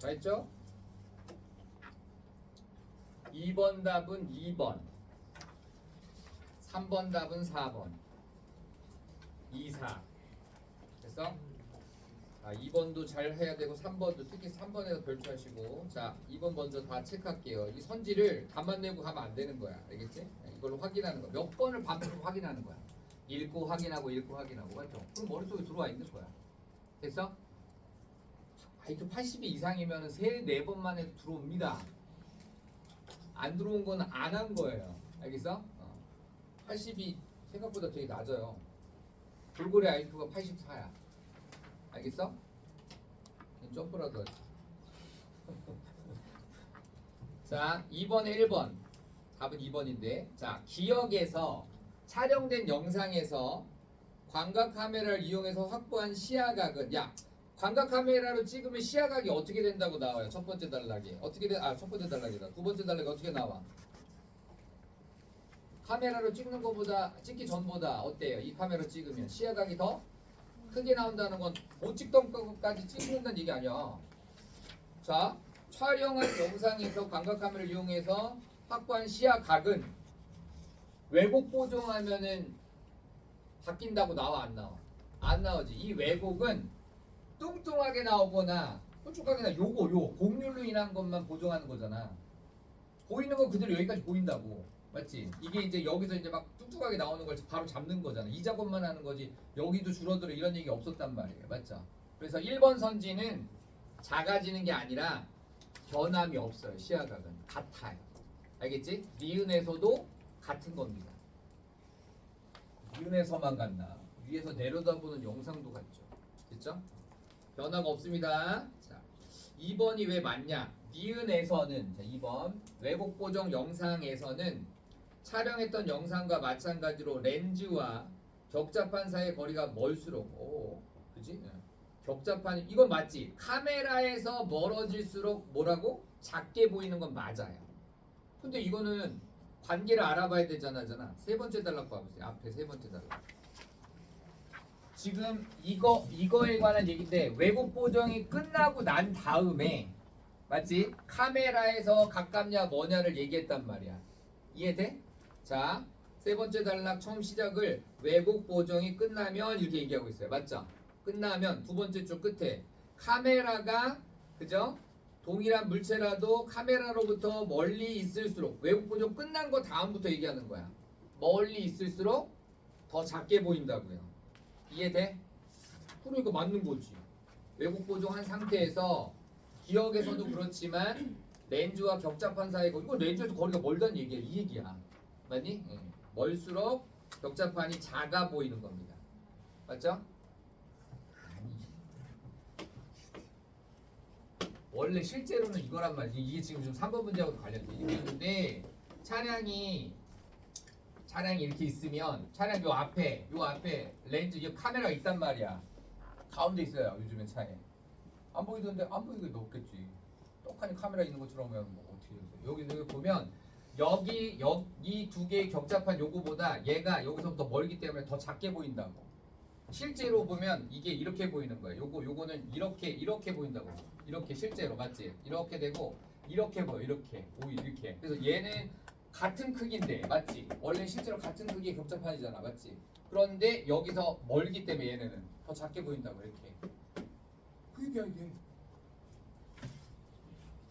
다 했죠? 2번 답은 2번, 3번 답은 4번, 2, 4. 됐어? 2번도 잘 해야 되고 3번도 특히 3번에서 별표하시고. 자, 2번 먼저 다 체크할게요. 이 선지를 답만 내고 가면 안 되는 거야. 알겠지? 이걸로 확인하는 거. 몇 번을 반복해서 확인하는 거야. 읽고 확인하고 읽고 확인하고. 맞죠? 그럼 머릿속에 들어와 있는 거야. 됐어? IQ 80이 이상이면 3, 4번 만에 들어옵니다. 안 들어온 건 안 한 거예요. 알겠어? 80이 생각보다 되게 낮아요. 돌고래 IQ가 84야. 알겠어? 점프라도 하지. 자, 2번에 1번. 답은 2번인데. 자, 기억에서 촬영된 영상에서 광각 카메라를 이용해서 확보한 시야각은 광각 카메라로 찍으면 시야각이 어떻게 된다고 나와요? 첫 번째 단락이. 첫 번째 단락이다. 두 번째 단락이 어떻게 나와? 카메라로 찍기 전보다 어때요? 이 카메라 찍으면 시야각이 더 크게 나온다는 건 못 찍던 것까지 찍는다는 얘기 아니야. 자, 촬영한 영상에서 광각 카메라를 이용해서 확보한 시야각은 왜곡 보정하면은 바뀐다고 나와 안 나와? 안 나오지. 이 왜곡은 뚱뚱하게 나오거나 홀쭉하게 나 요 곡률로 인한 것만 보정하는 거잖아. 보이는 건 그대로 여기까지 보인다고. 맞지? 이게 이제 여기서 이제 막 뚱뚱하게 나오는 걸 바로 잡는 거잖아. 이 작업만 하는 거지. 여기도 줄어들어 이런 얘기 없었단 말이에요. 맞죠? 그래서 1번 선지는 작아지는 게 아니라 변함이 없어요. 시야각은 같아요. 알겠지? 니은에서도 같은 겁니다. 니은에서만 같나? 위에서 내려다보는 영상도 같죠. 됐죠? 변화가 없습니다. 자, 2번이 왜 맞냐? 니은에서는, 자, 2번 왜곡 보정 영상에서는 촬영했던 영상과 마찬가지로 렌즈와 격자판 사이의 거리가 멀수록 그지? 격자판이 이건 맞지? 카메라에서 멀어질수록 뭐라고? 작게 보이는 건 맞아요. 근데 이거는 관계를 알아봐야 되잖아. 세 번째 단락 봐보세요. 앞에 세 번째 단락. 지금 이거에 관한 얘기인데 왜곡 보정이 끝나고 난 다음에 맞지? 카메라에서 가깝냐 뭐냐를 얘기했단 말이야. 이해돼? 자, 세 번째 단락 처음 시작을 왜곡 보정이 끝나면 이렇게 얘기하고 있어요. 맞죠? 끝나면 두 번째 줄 끝에 카메라가 그죠? 동일한 물체라도 카메라로부터 멀리 있을수록 왜곡 보정 끝난 거 다음부터 얘기하는 거야. 멀리 있을수록 더 작게 보인다고요. 이해돼? 그러니까 맞는 거지. 왜곡 보정한 상태에서 기억에서도 그렇지만 렌즈와 격자판 사이의 거리, 이거 렌즈에서 거리가 멀다는 얘기야. 이 얘기야. 맞니? 멀수록 격자판이 작아 보이는 겁니다. 맞죠? 원래 실제로는 이거란 말이지. 이게 지금 좀 3번 문제하고 관련돼 있는데 차량이 이렇게 있으면 차량 요 앞에 렌즈 이 카메라가 있단 말이야. 가운데 있어요. 요즘엔 차에 안 보이던데 안 보이게 없겠지. 똑같이 카메라 있는 것처럼 하면 뭐 어떻게 해요? 여기 보면 여기 두 개의 격자판 요거보다 얘가 여기서부터 멀기 때문에 더 작게 보인다고. 실제로 보면 이게 이렇게 보이는 거예요. 요거는 이렇게 보인다고. 이렇게 실제로 맞지? 이렇게 되고 이렇게 보여. 이렇게. 그래서 얘는 같은 크기인데 맞지? 원래 실제로 같은 크기의 격자판이잖아. 맞지? 그런데 여기서 멀기 때문에 얘네는 더 작게 보인다고 이렇게. 그게 이게.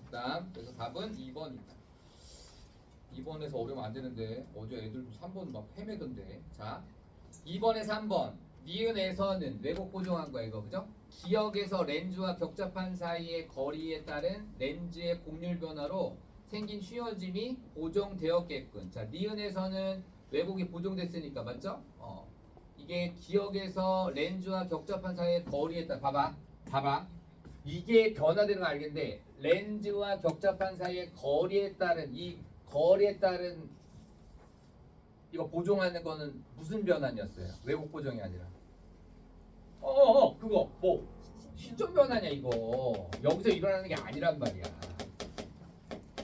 그다음 그래서 답은 2번입니다. 2번에서 어려우면 안 되는데 어제 애들 3번 막 헤매던데. 자, 2번에서 3번. 니은에서는 왜곡 보정한 거야 이거 그죠? 기억에서 렌즈와 격자판 사이의 거리에 따른 렌즈의 곡률 변화로 생긴 휘어짐이 보정되었겠군. 자, 니은에서는 왜곡이 보정됐으니까 맞죠? 이게 기억에서 렌즈와 격자판 사이의 거리에 따라 봐봐. 이게 변화되는 거 알겠는데 렌즈와 격자판 사이의 거리에 따른 이거 보정하는 거는 무슨 변환이었어요? 왜곡 보정이 아니라. 그거 뭐 시점 변화냐 이거. 여기서 일어나는 게 아니란 말이야.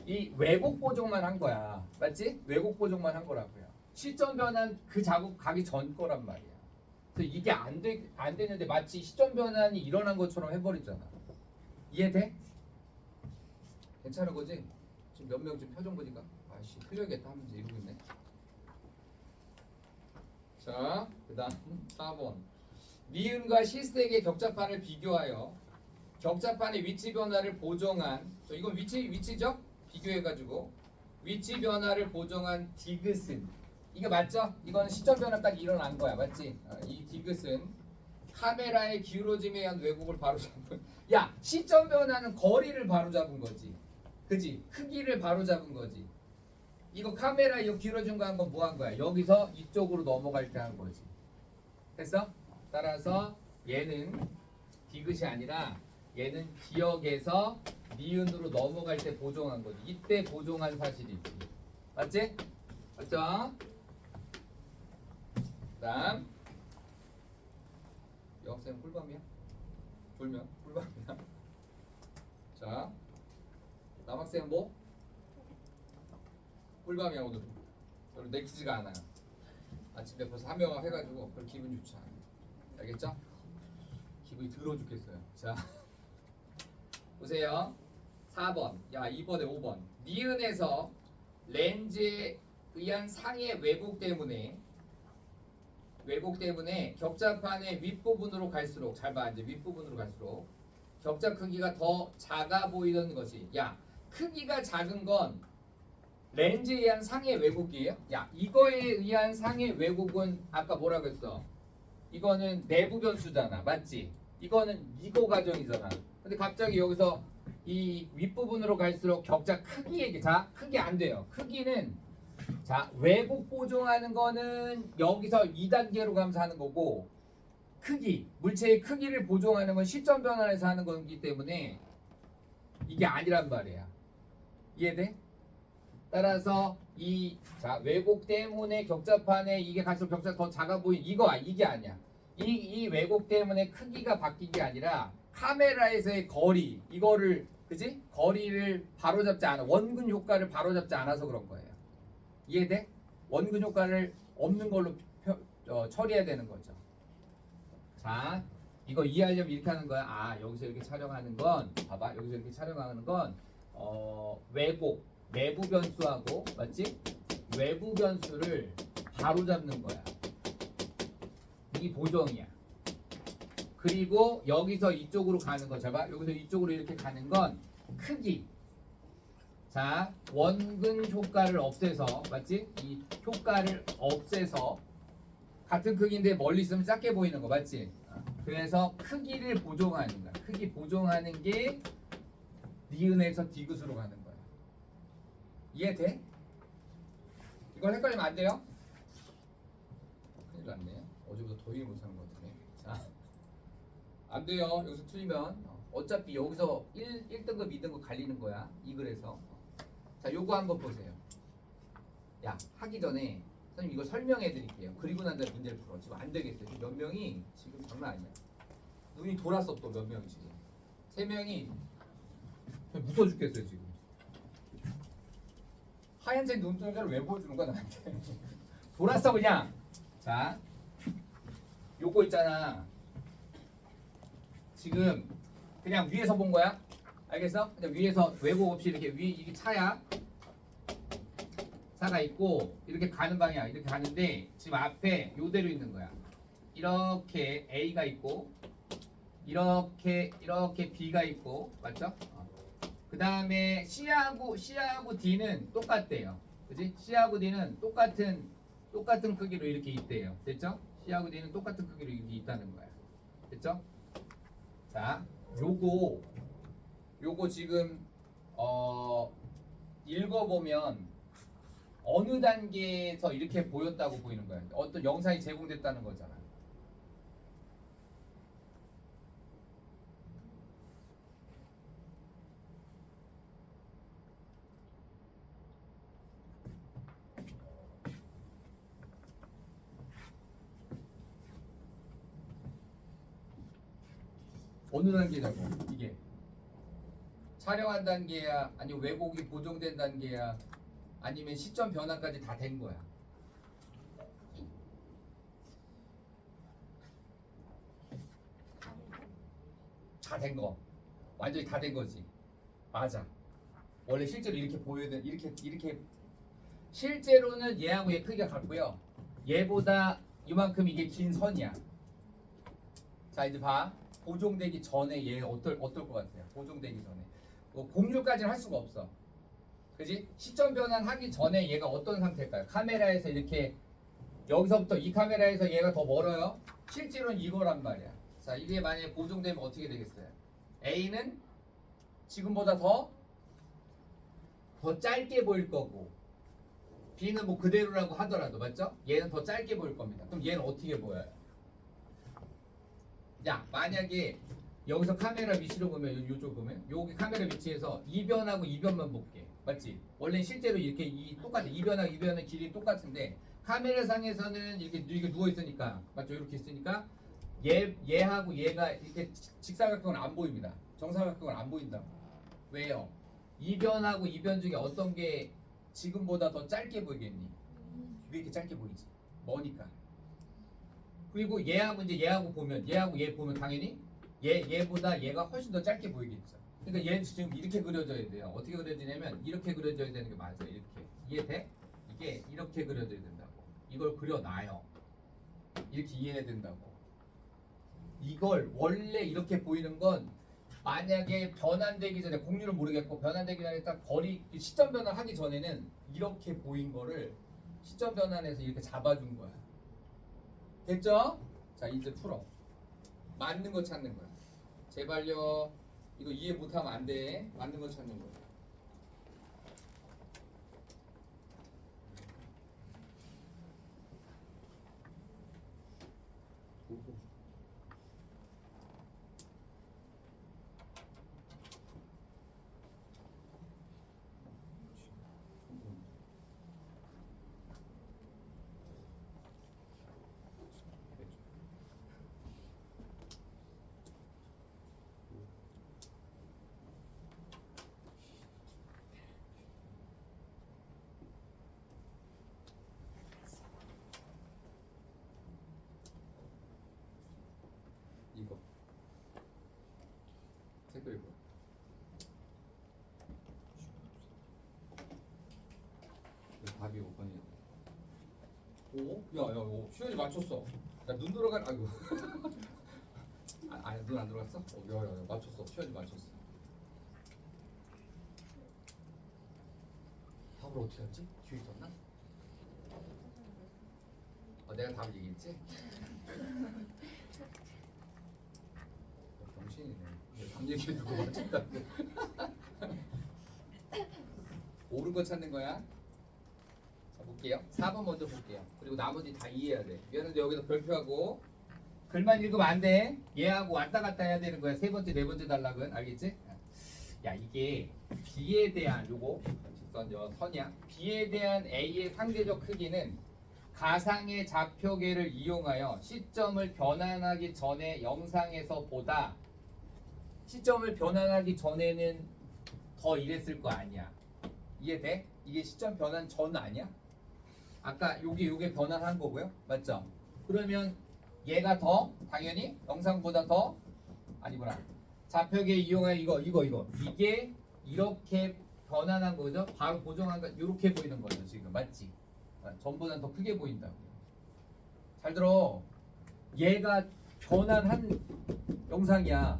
이 왜곡 보정만 한 거야. 맞지? 왜곡 보정만 한 거라고요. 시점 변환 그 작업 가기 전 거란 말이야. 그래서 이게 안 되는데 마치 시점 변환이 일어난 것처럼 해버리잖아. 이해돼? 괜찮은 거지? 지금 몇 명 지금 표정 보니까 아씨 틀려야겠다 하면서 이러고 있네. 자, 그 다음 4번. 니은과 실색의 격자판을 비교하여 격자판의 위치 변화를 보정한 이건 위치죠? 비교해가지고 위치 변화를 보정한 디귿은 이거 맞죠? 이거는 시점 변화 딱 일어난 거야. 맞지? 이 디귿은 카메라의 기울어짐에 의한 왜곡을 바로잡은 시점 변화는 거리를 바로잡은 거지. 그지? 크기를 바로잡은 거지. 이거 카메라 이거 길어진 거 한 건 뭐 한 거야? 여기서 이쪽으로 넘어갈 때 한 거지. 됐어? 따라서 얘는 디귿이 아니라 얘는 기역에서 니은으로 넘어갈 때 보정한 거지. 이때 보정한 사실이지. 맞지? 맞죠? 그다음 여학생 꿀밤이야? 졸면 꿀밤이야. 자, 남학생 뭐? 꿀밤이야 오늘. 별로 내키지가 않아요. 아침에 벌써 한 명 해가지고 별로 기분 좋지 않아요. 알겠죠? 기분이 들러 죽겠어요. 자, 보세요. 4번. 야, 2번에 5번. 니은에서 렌즈에 의한 상의 왜곡 때문에 격자판의 윗부분으로 갈수록 잘 봐. 이제 윗부분으로 갈수록 격자 크기가 더 작아 보이는 것이. 야, 크기가 작은 건 렌즈에 의한 상의 왜곡이에요? 야, 이거에 의한 상의 왜곡은 아까 뭐라고 했어? 이거는 내부 변수잖아. 맞지? 이거는 이거 과정이잖아. 근데 갑자기 여기서 이 윗부분으로 갈수록 격자 크기 얘기. 자, 크기 안 돼요. 크기는 자, 왜곡 보정하는 거는 여기서 2단계로 가면서 하는 거고, 크기, 물체의 크기를 보정하는 건 시점 변환에서 하는 거기 때문에 이게 아니란 말이야. 이해돼? 따라서 이 자, 왜곡 때문에 격자판에 이게 갈수록 격자가 더 작아 보인 이게 아니야. 이 왜곡 때문에 크기가 바뀐 게 아니라 카메라에서의 거리, 이거를 그지? 거리를 바로잡지 않아. 원근 효과를 바로잡지 않아서 그런 거예요. 이해돼? 원근 효과를 없는 걸로 처리해야 되는 거죠. 자, 이거 이해하려면 이렇게 하는 거야. 아, 여기서 이렇게 촬영하는 건 봐봐. 여기서 이렇게 촬영하는 건 왜곡, 내부 변수하고 맞지? 외부 변수를 바로잡는 거야. 이 보정이야. 그리고 여기서 이쪽으로 가는 거 잡아. 여기서 이쪽으로 이렇게 가는 건 크기. 자, 원근 효과를 없애서 맞지? 이 효과를 없애서 같은 크기인데 멀리 있으면 작게 보이는 거 맞지? 그래서 크기를 보정하는 거야. 크기 보정하는 게 니은에서 디귿으로 가는 거야. 이해돼? 이걸 헷갈리면 안 돼요? 큰일 났네. 어제부터 더 일 못하는 것 같네. 자, 안 돼요. 여기서 틀리면 어차피 여기서 1등급, 2등급 갈리는 거야. 이 글에서. 자, 요거 한번 보세요. 야, 하기 전에 선생님 이거 설명해 드릴게요. 그리고 난 다음에 문제를 풀어. 지금 안 되겠어요. 지금 몇 명이 지금 장난 아니야. 눈이 돌았어. 또 몇 명이 지금. 3명이 무서워 죽겠어요 지금. 하얀색 눈동자를 왜 보여주는 거야 나한테. 돌았어 그냥. 자, 요거 있잖아. 지금 그냥 위에서 본 거야. 알겠어? 그냥 위에서 왜곡 없이 이렇게 이게 차야. 차가 있고 이렇게 가는 방향 이렇게 가는데 지금 앞에 요대로 있는 거야. 이렇게 A가 있고 이렇게 B가 있고 맞죠? 그 다음에 C하고 D는 똑같대요. 그지? C하고 D는 똑같은 크기로 이렇게 있대요. 됐죠? C하고 D는 똑같은 크기로 이렇게 있다는 거야. 됐죠? 자, 요거 지금 읽어보면 어느 단계에서 이렇게 보였다고 보이는 거야. 어떤 영상이 제공됐다는 거잖아. 어느 단계냐고 이게. 촬영한 단계야, 아니면 왜곡이 보정된 단계야, 아니면 시점 변환까지 다 된 거야. 다 된 거. 완전히 다 된 거지. 맞아. 원래 실제로 이렇게 보여야 돼. 이렇게 실제로는 얘하고 얘 크기가 같고요. 얘보다 이만큼 이게 긴 선이야. 자, 이제 봐. 보정되기 전에 얘 어떨 것 같아요? 보정되기 전에. 뭐 공유까지는 할 수가 없어. 그지? 시점 변환하기 전에 얘가 어떤 상태일까요? 카메라에서 이렇게 여기서부터 이 카메라에서 얘가 더 멀어요? 실제로는 이거란 말이야. 자, 이게 만약에 보정되면 어떻게 되겠어요? A는 지금보다 더 짧게 보일 거고 B는 뭐 그대로라고 하더라도 맞죠? 얘는 더 짧게 보일 겁니다. 그럼 얘는 어떻게 보여요? 야, 만약에 여기서 카메라 위치로 보면 요쪽 보면 여기 카메라 위치에서 이변하고 이변만 볼게. 맞지? 원래 실제로 이렇게 똑같아. 이변하고 이변의 길이 똑같은데 카메라상에서는 이렇게 누워 있으니까 맞죠? 이렇게 있으니까 얘하고 얘가 이렇게 직사각형은 안 보입니다. 정사각형은 안 보인다. 왜요? 이변하고 이변 중에 어떤 게 지금보다 더 짧게 보이겠니? 왜 이렇게 짧게 보이지? 머니까. 그리고 얘하고 보면 얘하고 얘 보면 당연히 얘보다 얘가 훨씬 더 짧게 보이겠죠. 그러니까 얘는 지금 이렇게 그려져야 돼요. 어떻게 그려지냐면 이렇게 그려져야 되는 게 맞아요. 이렇게. 이해돼? 이게 이렇게 그려져야 된다고. 이걸 그려놔요. 이렇게 이해해야 된다고. 이걸 원래 이렇게 보이는 건 만약에 변환되기 전에 공률을 모르겠고 변환되기 전에 딱 시점 변환하기 전에는 이렇게 보인 거를 시점 변환해서 이렇게 잡아준 거야. 됐죠? 자 이제 풀어. 맞는 거 찾는 거야. 제발요. 이거 이해 못하면 안 돼. 맞는 거 찾는 거야. 이거 댓글 이거 답이 5번이야. 오? 야야 오 시현이 맞췄어. 야 눈 들어간 아이고 아니 눈 안 들어갔어? 야야야 맞췄어. 시현이 맞췄어. 답을 어떻게 알지? 뒤에 있었나? 내가 답을 얘기했지? 병신이네. 답 얘기해두고 맞췄다는데. 옳은 거 찾는 거야. 자 볼게요. 4번 먼저 볼게요. 그리고 나머지 다 이해해야 돼. 미안한데 여기서 별표하고 글만 읽으면 안 돼. 얘하고 왔다 갔다 해야 되는 거야. 세 번째, 네 번째 단락은 알겠지? 야 이게 B에 대한 요거 직선 선이야. B에 대한 A의 상대적 크기는 가상의 좌표계를 이용하여 시점을 변환하기 전에 영상에서 보다 시점을 변환하기 전에는 더 이랬을 거 아니야. 이해돼? 이게 시점 변환 전 아니야? 아까 요게 변환한 거고요. 맞죠? 그러면 얘가 더 당연히 영상보다 더 아니구나. 좌표계 이용하여 이거 이게 이렇게 변환한 거죠. 바로 고정한 거 이렇게 보이는 거죠. 지금 맞지? 전보다 더 크게 보인다고요. 잘 들어. 얘가 변환한 영상이야.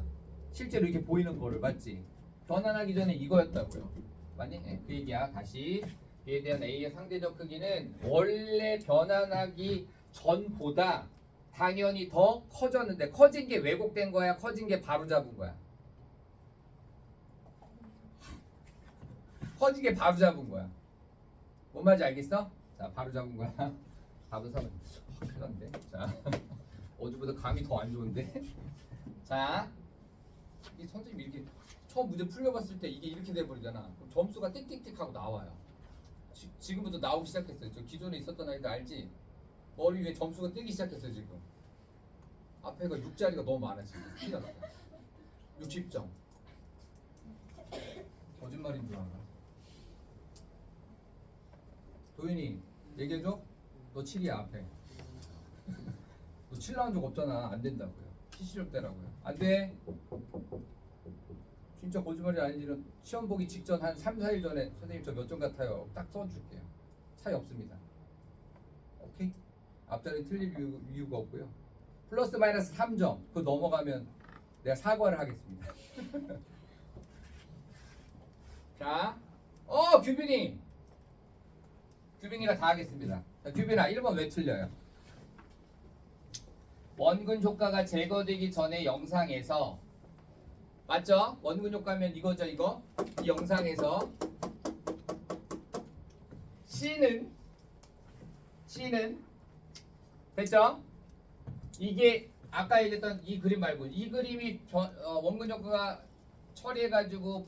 실제로 이렇게 보이는 거를 맞지? 변환하기 전에 이거였다고요. 맞니? 네, 그 얘기야. 다시 B에 대한 A의 상대적 크기는 원래 변환하기 전보다 당연히 더 커졌는데 커진 게 왜곡된 거야? 커진 게 바로 잡은 거야? 커진 게 바로 잡은 거야. 뭔 말인지 알겠어? 자, 바로 잡은 거야. 답은 3번. 큰일 났네. 자, 어제보다 감이 더 안 좋은데. 자, 이 선생님이 이렇게 처음 문제 풀려봤을 때 이게 이렇게 돼버리잖아. 그럼 점수가 띡띡띡 하고 나와요. 지금부터 나오기 시작했어요. 저 기존에 있었던 아이들 알지? 머리 위에 점수가 뜨기 시작했어요 지금. 앞에가 6자리가 너무 많아 지금. 큰일 났다. 60점. 거짓말인 줄 알아. 도윤이 얘기해줘. 너 7이야 앞에. 너 7 나온 적 없잖아. 안 된다고요. PC점 때라고요. 안 돼. 진짜 거짓말이 아닌지는 시험 보기 직전 한 3, 4일 전에 선생님 저 몇 점 같아요. 딱 써줄게요. 차이 없습니다. 오케이? 앞자리 틀릴 이유가 없고요. 플러스 마이너스 3점. 그거 넘어가면 내가 사과를 하겠습니다. 자, 규빈이가 다 하겠습니다. 자, 규빈아 1번 왜 틀려요? 원근 효과가 제거되기 전에 영상에서 맞죠? 원근 효과면 이거죠 이거? 이 영상에서 C는 C는 됐죠? 이게 아까 얘기했던 이 그림 말고 이 그림이 원근 효과가 처리해가지고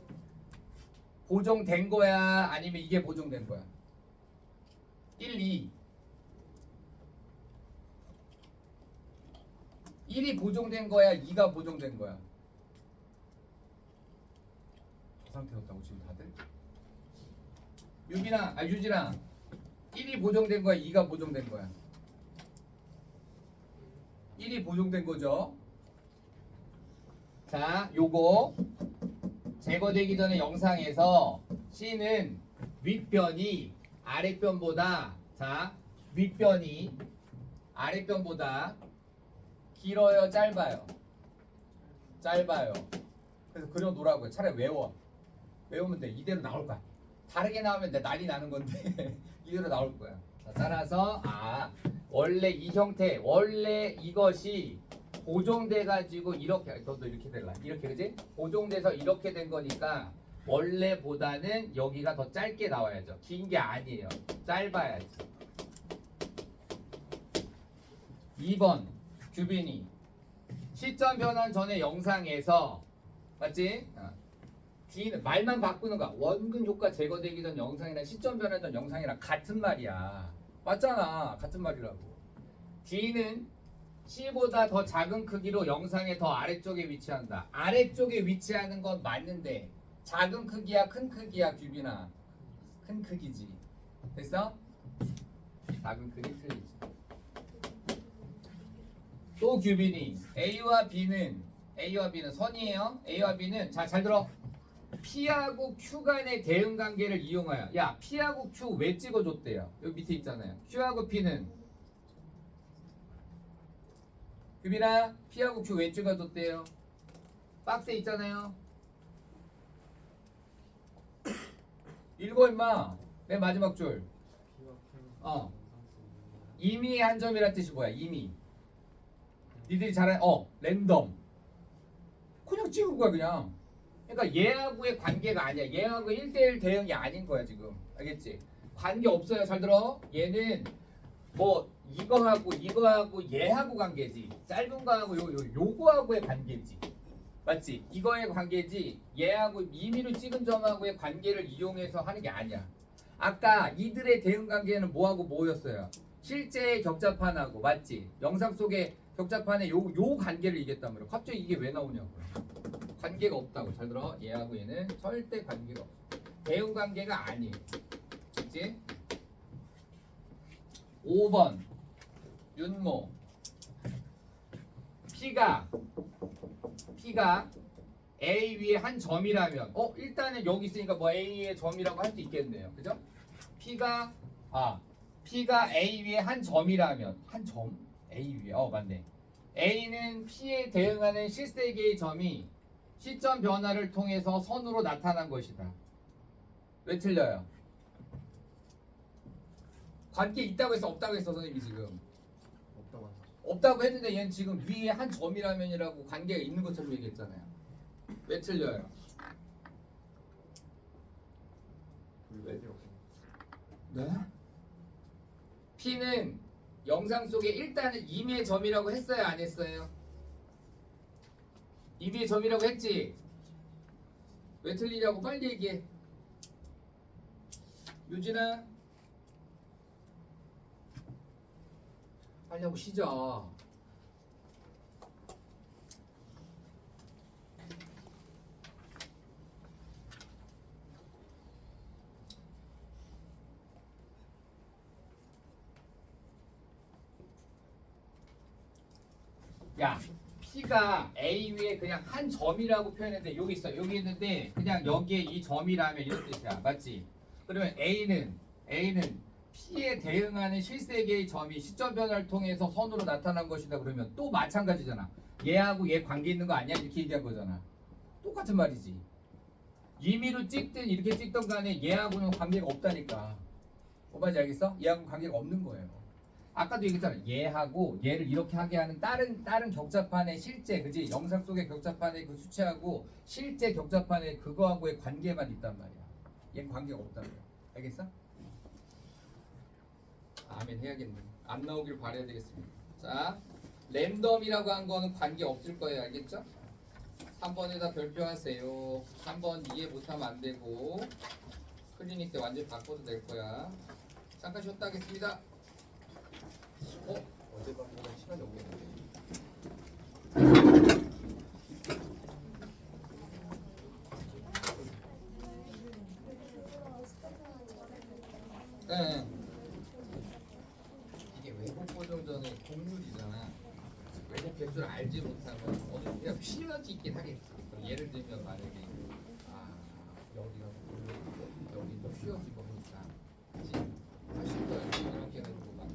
보정된 거야? 아니면 이게 보정된 거야? 1, 2 1이 보정된 거야? 2가 보정된 거야? 저 상태였다고 지금 다들? 유진아 1이 보정된 거야? 2가 보정된 거야? 1이 보정된 거죠. 자, 요거 제거되기 전에 영상에서 C는 윗변이 아랫변보다 윗변이 아랫변보다 길어요, 짧아요? 짧아요. 그래서 그려 놓으라고요. 차라리 외우면 돼. 이대로 나올 거야. 다르게 나오면 내 난리 나는 건데 이대로 나올 거야. 자, 따라서 원래 이 형태, 원래 이것이 보정돼 가지고 이렇게 너도 이렇게 될라. 이렇게 그지? 보정돼서 이렇게 된 거니까 원래보다는 여기가 더 짧게 나와야죠. 긴 게 아니에요. 짧아야지. 2번 규빈이 시점 변환 전에 영상에서 맞지? D는 말만 바꾸는 거야. 원근 효과 제거되기 전 영상이랑 시점 변환 전 영상이랑 같은 말이야. 맞잖아. 같은 말이라고. D는 C보다 더 작은 크기로 영상의 더 아래쪽에 위치한다. 아래쪽에 위치하는 건 맞는데 작은 크기야 큰 크기야 규빈아? 큰 크기지. 됐어? 작은 크기 틀리지. 또 규빈이 A와 B는 선이에요. A와 B는 잘 들어. P하고 Q 간의 대응 관계를 이용하여. 야, P하고 Q 왜 찍어줬대요? 여기 밑에 있잖아요. Q하고 P는 규빈아, P하고 Q 왜 찍어줬대요? 박스에 있잖아요. 읽어 임마. 맨 마지막 줄. 이미 한 점이란 뜻이 뭐야? 이미. 니들이 잘하는 랜덤. 그냥 찍은 거야 그냥. 그러니까 얘하고의 관계가 아니야. 얘하고 1대1 대응이 아닌 거야 지금. 알겠지? 관계 없어요. 잘 들어. 얘는 뭐 이거하고 얘하고 관계지. 짧은 거하고 요거하고의 관계지. 맞지? 이거의 관계지. 얘하고 임의로 찍은 점하고의 관계를 이용해서 하는 게 아니야. 아까 이들의 대응 관계는 뭐하고 뭐였어요? 실제의 격자판하고 맞지? 영상 속에 격자판에 요 관계를 얘기했단 말이야. 갑자기 이게 왜 나오냐고요. 관계가 없다고. 잘 들어. 얘하고 얘는 절대 관계가 없어. 대응 관계가 아니에요. 그치? 5번 윤모 P가 A 위에 한 점이라면 일단은 여기 있으니까 뭐 A의 점이라고 할 수 있겠네요. 그죠? P가 A 위에 한 점이라면 한 점? A 위에 맞네. A는 P에 대응하는 실세계의 점이 시점 변화를 통해서 선으로 나타난 것이다. 왜 틀려요? 관계 있다고 해서 없다고 했어 선생님이 지금. 없다고 했는데 얘는 지금 위에 한 점이라면이라고 관계가 있는 것처럼 얘기했잖아요. 왜 틀려요? 네? P는 영상 속에 일단은 임의의 점이라고 했어요 안 했어요? 임의의 점이라고 했지? 왜 틀리냐고 빨리 얘기해. 유진아 빨리 하고 쉬자. 야, P가 A 위에 그냥 한 점이라고 표현했는데 여기 있어. 여기 있는데 그냥 여기에 이 점이라면 이런 뜻이야. 맞지? 그러면 A는 P에 대응하는 실세계의 점이 시점 변화를 통해서 선으로 나타난 것이다. 그러면 또 마찬가지잖아. 얘하고 얘 관계 있는 거 아니야? 이렇게 얘기한 거잖아. 똑같은 말이지. 임의로 찍든 이렇게 찍던 간에 얘하고는 관계가 없다니까. 뭔지 알겠어? 얘하고는 관계가 없는 거예요. 아까도 얘기했잖아. 얘하고 얘를 이렇게 하게 하는 다른 격자판의 실제, 그지? 영상 속의 격자판의 그 수치하고 실제 격자판의 그거하고의 관계만 있단 말이야. 얘는 관계가 없단 말이야. 알겠어? 아멘 해야겠네. 안 나오길 바라야 되겠습니다. 자, 랜덤이라고 한 거는 관계 없을 거예요. 알겠죠? 3번에다 별표하세요. 3번 이해 못하면 안 되고 클리닉 때 완전히 바꿔도 될 거야. 잠깐 쉬었다 하겠습니다. 어젯밤보다 시간이 없겠는데. 네. 이게 외국 보정 전에 공률이잖아. 외국 개수를 알지 못하면 어느 그냥 휘어지긴 하겠지. 그럼 예를 들면 만약에 여기가 공률이고 여기 또 휘어지고 하니까 그치? 훨씬 더 이렇게 해가지고 막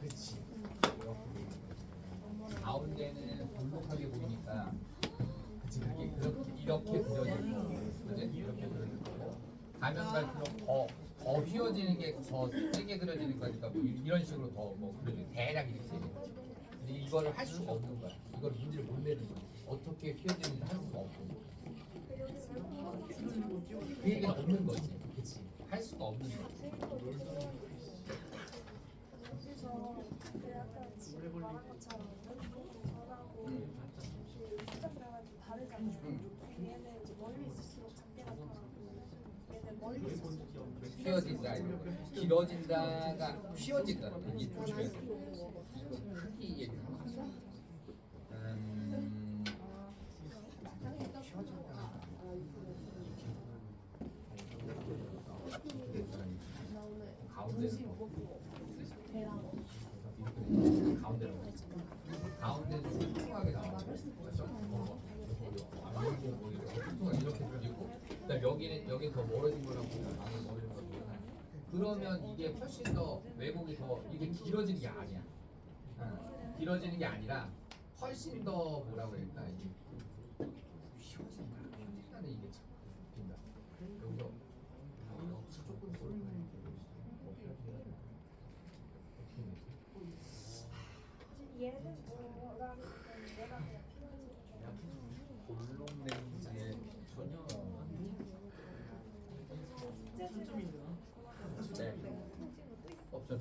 그치 이렇게 가운데는 볼록하게 보이니까 그치 그렇게 이렇게 그려지고 그치? 이렇게 그려지고 가면 갈수록 더 휘어지는 게 더 세게 그려지는 거니까 뭐 이런 식으로 더 뭐 그려지고 대략 이렇게 되는 거지. 근데 이거를 할 수가 없는 거야. 이걸 문제를 못 내는 거야. 어떻게 휘어지는지 할 수가 없고 그 얘기는 없는 거지. 그치? 할 수가 없는 거지. 여기서 그 약간 지금 말한 것처럼 전하고 진짜 그래가지고 다르잖아요. 얘는 이제 멀리 있을수록 작게 나타나고 얘는 멀리 있을수록 휘어진다 이런 거. 길어진다가 휘어진다. 이게 조심해야 돼. 크기 얘기를 하는 거죠. 가운데는 뚱뚱하게 나와. 이렇게 그리고 그다음 여기는 더 멀어진 거라고 안에 멀어진 거고. 그러면 이게 훨씬 더 왜곡이 더 이게 길어지는 게 아니야. 길어지는 게 아니라 훨씬 더 뭐라고 그럴까 이게 쉬워진다. 시간에 이게 참 웃긴다. 여기서 조금 쏠리는 얘는 뭐라고 내가 그냥 볼록 렌즈의 전혀 네. 없죠.